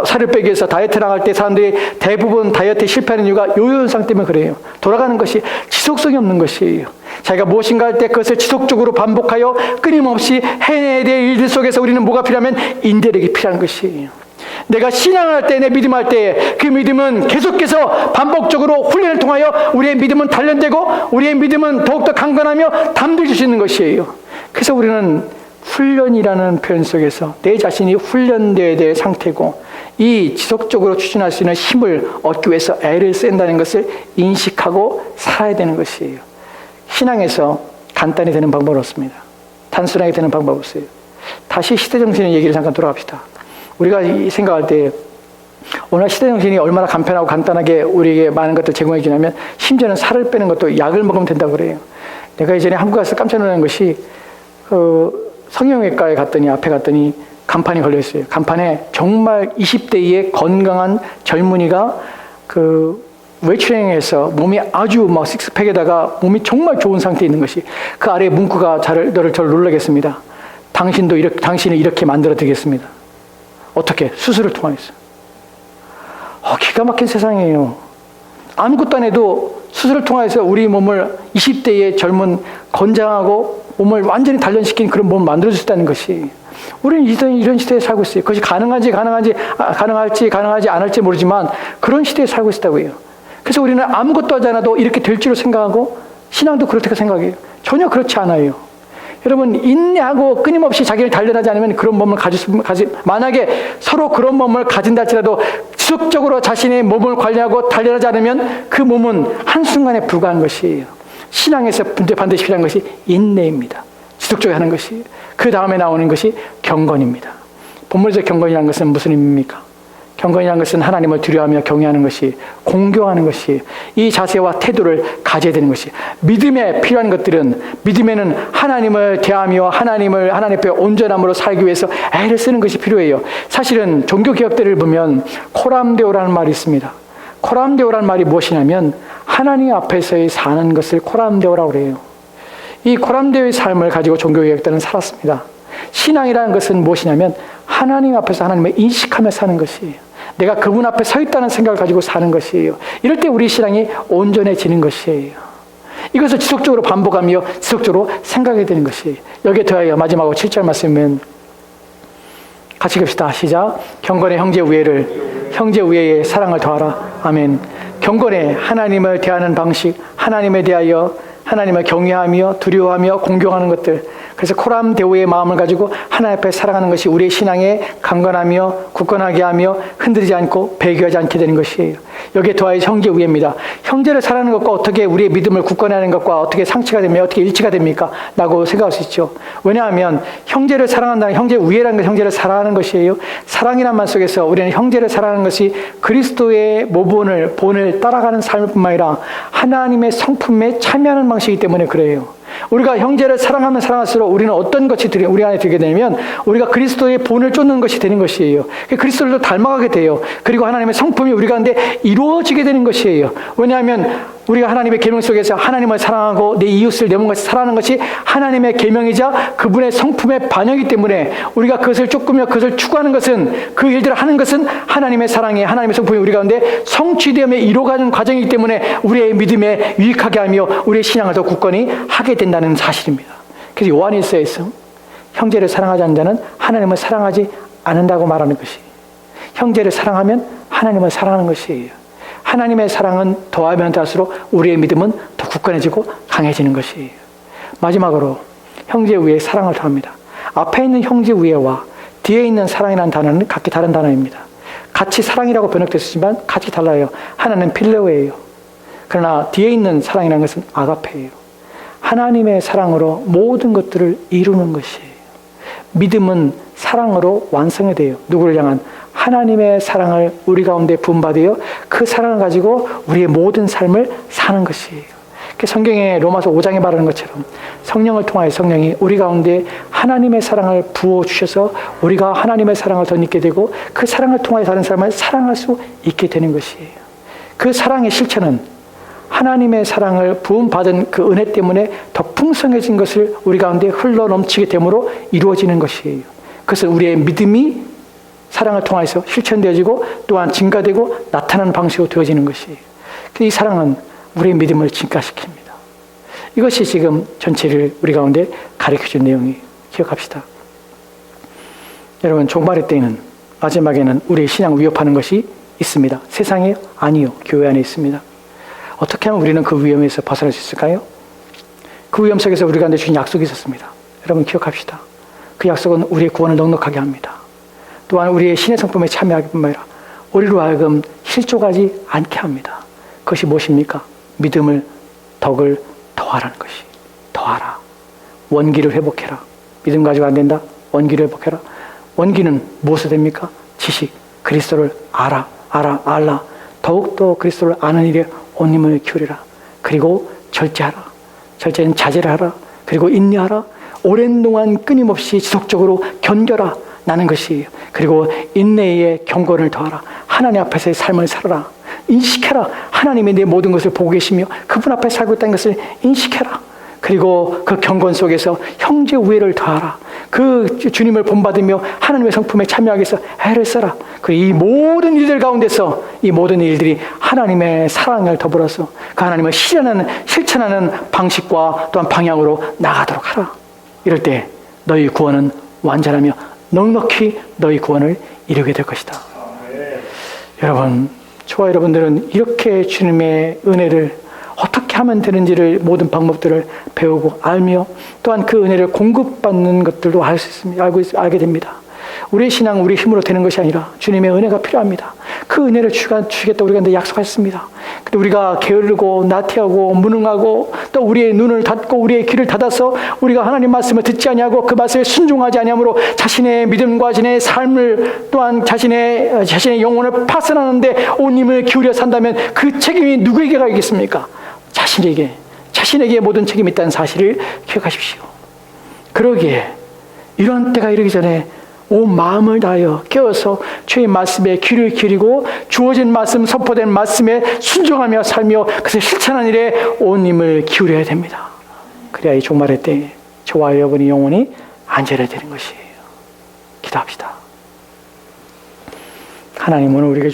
살을 빼기 위해서 다이어트를 할 때 사람들이 대부분 다이어트에 실패하는 이유가 요요현상 때문에 그래요. 돌아가는 것이 지속성이 없는 것이에요. 자기가 무엇인가 할 때 그것을 지속적으로 반복하여 끊임없이 해내야 될 일들 속에서 우리는 뭐가 필요하면 인내력이 필요한 것이에요. 내가 신앙할 때, 내 믿음할 때 그 믿음은 계속해서 반복적으로 훈련을 통하여 우리의 믿음은 단련되고 우리의 믿음은 더욱더 강건하며 담대해질 수 있는 것이에요. 그래서 우리는 훈련이라는 표현 속에서 내 자신이 훈련되어야 될 상태고 이 지속적으로 추진할 수 있는 힘을 얻기 위해서 애를 쓴다는 것을 인식하고 살아야 되는 것이에요. 신앙에서 간단히 되는 방법은 없습니다. 단순하게 되는 방법은 없어요. 다시 시대정신의 얘기를 잠깐 돌아갑시다. 우리가 생각할 때 오늘 시대정신이 얼마나 간편하고 간단하게 우리에게 많은 것들 제공해 주냐면 심지어는 살을 빼는 것도 약을 먹으면 된다고 그래요. 내가 예전에 한국 가서 깜짝 놀란 것이 성형외과에 갔더니 앞에 갔더니 간판이 걸려 있어요. 간판에 정말 20대의 건강한 젊은이가 외출행해서 몸이 아주 막 식스팩에다가 몸이 정말 좋은 상태에 있는 것이 그 아래에 문구가 너를 저를 놀라겠습니다. 당신을 이렇게 만들어 드리겠습니다. 어떻게? 수술을 통해서. 기가 막힌 세상이에요. 아무것도 안 해도 수술을 통해서 우리 몸을 20대의 젊은 건장하고 몸을 완전히 단련시킨 그런 몸을 만들어줄 수 있다는 것이 우리는 이런 시대에 살고 있어요. 그것이 가능할지 않을지 모르지만 그런 시대에 살고 있다고 해요. 그래서 우리는 아무것도 하지 않아도 이렇게 될 줄로 생각하고 신앙도 그렇다고 생각해요. 전혀 그렇지 않아요. 여러분 인내하고 끊임없이 자기를 단련하지 않으면 그런 몸을 만약에 서로 그런 몸을 가진다 할지라도 지속적으로 자신의 몸을 관리하고 단련하지 않으면 그 몸은 한순간에 불과한 것이에요. 신앙에서 반드시 필요한 것이 인내입니다. 지속적으로 하는 것이. 그 다음에 나오는 것이 경건입니다. 본문에서 경건이라는 것은 무슨 의미입니까? 경건이라는 것은 하나님을 두려워하며 경외하는 것이, 공경하는 것이, 이 자세와 태도를 가져야 되는 것이. 믿음에 필요한 것들은, 믿음에는 하나님을 대하며 하나님 앞에 온전함으로 살기 위해서 애를 쓰는 것이 필요해요. 사실은 종교개혁들을 보면 코람데오라는 말이 있습니다. 코람데오라는 말이 무엇이냐면 하나님 앞에서의 사는 것을 코람데오라고 그래요. 이 코람데오의 삶을 가지고 종교개혁들은 살았습니다. 신앙이라는 것은 무엇이냐면 하나님 앞에서 하나님을 인식하며 사는 것이에요. 내가 그분 앞에 서 있다는 생각을 가지고 사는 것이에요. 이럴 때 우리 신앙이 온전해지는 것이에요. 이것을 지속적으로 반복하며 지속적으로 생각해야 되는 것이. 여기에 더하여 마지막으로 7절 말씀은 같이 봅시다. 시작. 경건의 형제 우애의 사랑을 더하라. 아멘. 경건의 하나님을 대하는 방식, 하나님에 대하여 하나님을 경외하며 두려워하며 공경하는 것들. 그래서 코람데오의 마음을 가지고 하나님 앞에 살아가는 것이 우리의 신앙에 강건하며 굳건하게 하며 흔들리지 않고 배교하지 않게 되는 것이에요. 여기에 더하여 형제 우애입니다. 형제를 사랑하는 것과 어떻게 우리의 믿음을 굳건하는 것과 어떻게 상치가 됩니까? 어떻게 일치가 됩니까? 라고 생각할 수 있죠. 왜냐하면 형제를 사랑한다는, 형제 우애라는 것, 형제를 사랑하는 것이에요. 사랑이란 말 속에서 우리는 형제를 사랑하는 것이 그리스도의 본을 따라가는 삶뿐만 아니라 하나님의 성품에 참여하는 방식이기 때문에 그래요. 우리가 형제를 사랑하면 사랑할수록 우리는 어떤 것이 우리 안에 들게 되냐면 우리가 그리스도의 본을 쫓는 것이 되는 것이에요. 그리스도를 닮아가게 돼요. 그리고 하나님의 성품이 우리 가운데 이루어지게 되는 것이에요. 왜냐하면 우리가 하나님의 계명 속에서 하나님을 사랑하고 내 이웃을 내 몸같이 사랑하는 것이 하나님의 계명이자 그분의 성품의 반영이기 때문에 우리가 그것을 쫓으며 그것을 추구하는 것은, 그 일들을 하는 것은 하나님의 사랑이, 하나님의 성품이 우리 가운데 성취되며 이루어가는 과정이기 때문에 우리의 믿음에 유익하게 하며 우리의 신앙을 더 굳건히 하게 된다는 사실입니다. 그래서 요한일서에서 형제를 사랑하지 않는 자는 하나님을 사랑하지 않는다고 말하는 것이, 형제를 사랑하면 하나님을 사랑하는 것이에요. 하나님의 사랑은 더하면 더할수록 우리의 믿음은 더 굳건해지고 강해지는 것이에요. 마지막으로 형제 우애의 사랑을 더합니다. 앞에 있는 형제 우애와 뒤에 있는 사랑이라는 단어는 각기 다른 단어입니다. 같이 사랑이라고 번역됐지만 같이 달라요. 하나는 필레오예요. 그러나 뒤에 있는 사랑이라는 것은 아가페예요. 하나님의 사랑으로 모든 것들을 이루는 것이에요. 믿음은 사랑으로 완성이 돼요. 누구를 향한? 하나님의 사랑을 우리 가운데 부음받아요. 그 사랑을 가지고 우리의 모든 삶을 사는 것이에요. 성경의 로마서 5장에 말하는 것처럼 성령을 통하여 성령이 우리 가운데 하나님의 사랑을 부어주셔서 우리가 하나님의 사랑을 덧입게 되고 그 사랑을 통하여 다른 사람을 사랑할 수 있게 되는 것이에요. 그 사랑의 실체는 하나님의 사랑을 부음받은 그 은혜 때문에 더 풍성해진 것을 우리 가운데 흘러 넘치게 됨으로 이루어지는 것이에요. 그것은 우리의 믿음이 사랑을 통해서 실천되어지고 또한 증가되고 나타나는 방식으로 되어지는 것이에요. 이 사랑은 우리의 믿음을 증가시킵니다. 이것이 지금 전체를 우리 가운데 가르쳐준 내용이에요. 기억합시다. 여러분, 종말의 때에는, 마지막에는 우리의 신앙을 위협하는 것이 있습니다. 세상에? 아니요. 교회 안에 있습니다. 어떻게 하면 우리는 그 위험에서 벗어날 수 있을까요? 그 위험 속에서 우리 가운데 주신 약속이 있었습니다. 여러분 기억합시다. 그 약속은 우리의 구원을 넉넉하게 합니다. 또한 우리의 신의 성품에 참여하기 뿐만 아니라 우리로 하여금 실족하지 않게 합니다. 그것이 무엇입니까? 믿음을, 덕을 더하라는 것이. 더하라. 원기를 회복해라. 믿음 가지고 안 된다? 원기를 회복해라. 원기는 무엇을 됩니까? 지식, 그리스도를 알라. 더욱더 그리스도를 아는 일에 온 힘을 기울이라. 그리고 절제하라. 절제는 자제를 하라. 그리고 인내하라. 오랜 동안 끊임없이 지속적으로 견뎌라. 나는 것이에요. 그리고 인내의 경건을 더하라. 하나님 앞에서의 삶을 살아라. 인식해라. 하나님이 내 모든 것을 보고 계시며 그분 앞에 살고 있다는 것을 인식해라. 그리고 그 경건 속에서 형제 우애를 더하라. 그 주님을 본받으며 하나님의 성품에 참여하기 위해서 애를 써라. 그리고 이 모든 일들 가운데서 이 모든 일들이 하나님의 사랑을 더불어서 그 하나님을 실천하는 방식과 또한 방향으로 나가도록 하라. 이럴 때 너희 구원은 완전하며 넉넉히 너희 구원을 이루게 될 것이다. 여러분, 저와 여러분들은 이렇게 주님의 은혜를 어떻게 하면 되는지를 모든 방법들을 배우고 알며 또한 그 은혜를 공급받는 것들도 알 수 있습니다. 알게 됩니다. 우리의 신앙은 우리 힘으로 되는 것이 아니라 주님의 은혜가 필요합니다. 그 은혜를 주시겠다 우리가 약속했습니다. 근데 우리가 게으르고 나태하고 무능하고 또 우리의 눈을 닫고 우리의 귀를 닫아서 우리가 하나님 말씀을 듣지 아니하고 그 말씀에 순종하지 아니함으로 자신의 믿음과 자신의 삶을 또한 자신의 영혼을 파산하는데 온 힘을 기울여 산다면 그 책임이 누구에게 가겠습니까? 자신에게 모든 책임이 있다는 사실을 기억하십시오. 그러기에 이러한 때가 이르기 전에 온 마음을 다하여 깨어서 주의 말씀에 귀를 기울이고 주어진 말씀, 선포된 말씀에 순종하며 살며 그것을 실천하는 일에 온 힘을 기울여야 됩니다. 그래야 이 종말의 때에 저와 여러분의 영혼이 안전해야 되는 것이에요. 기도합시다. 하나님, 오늘 우리에게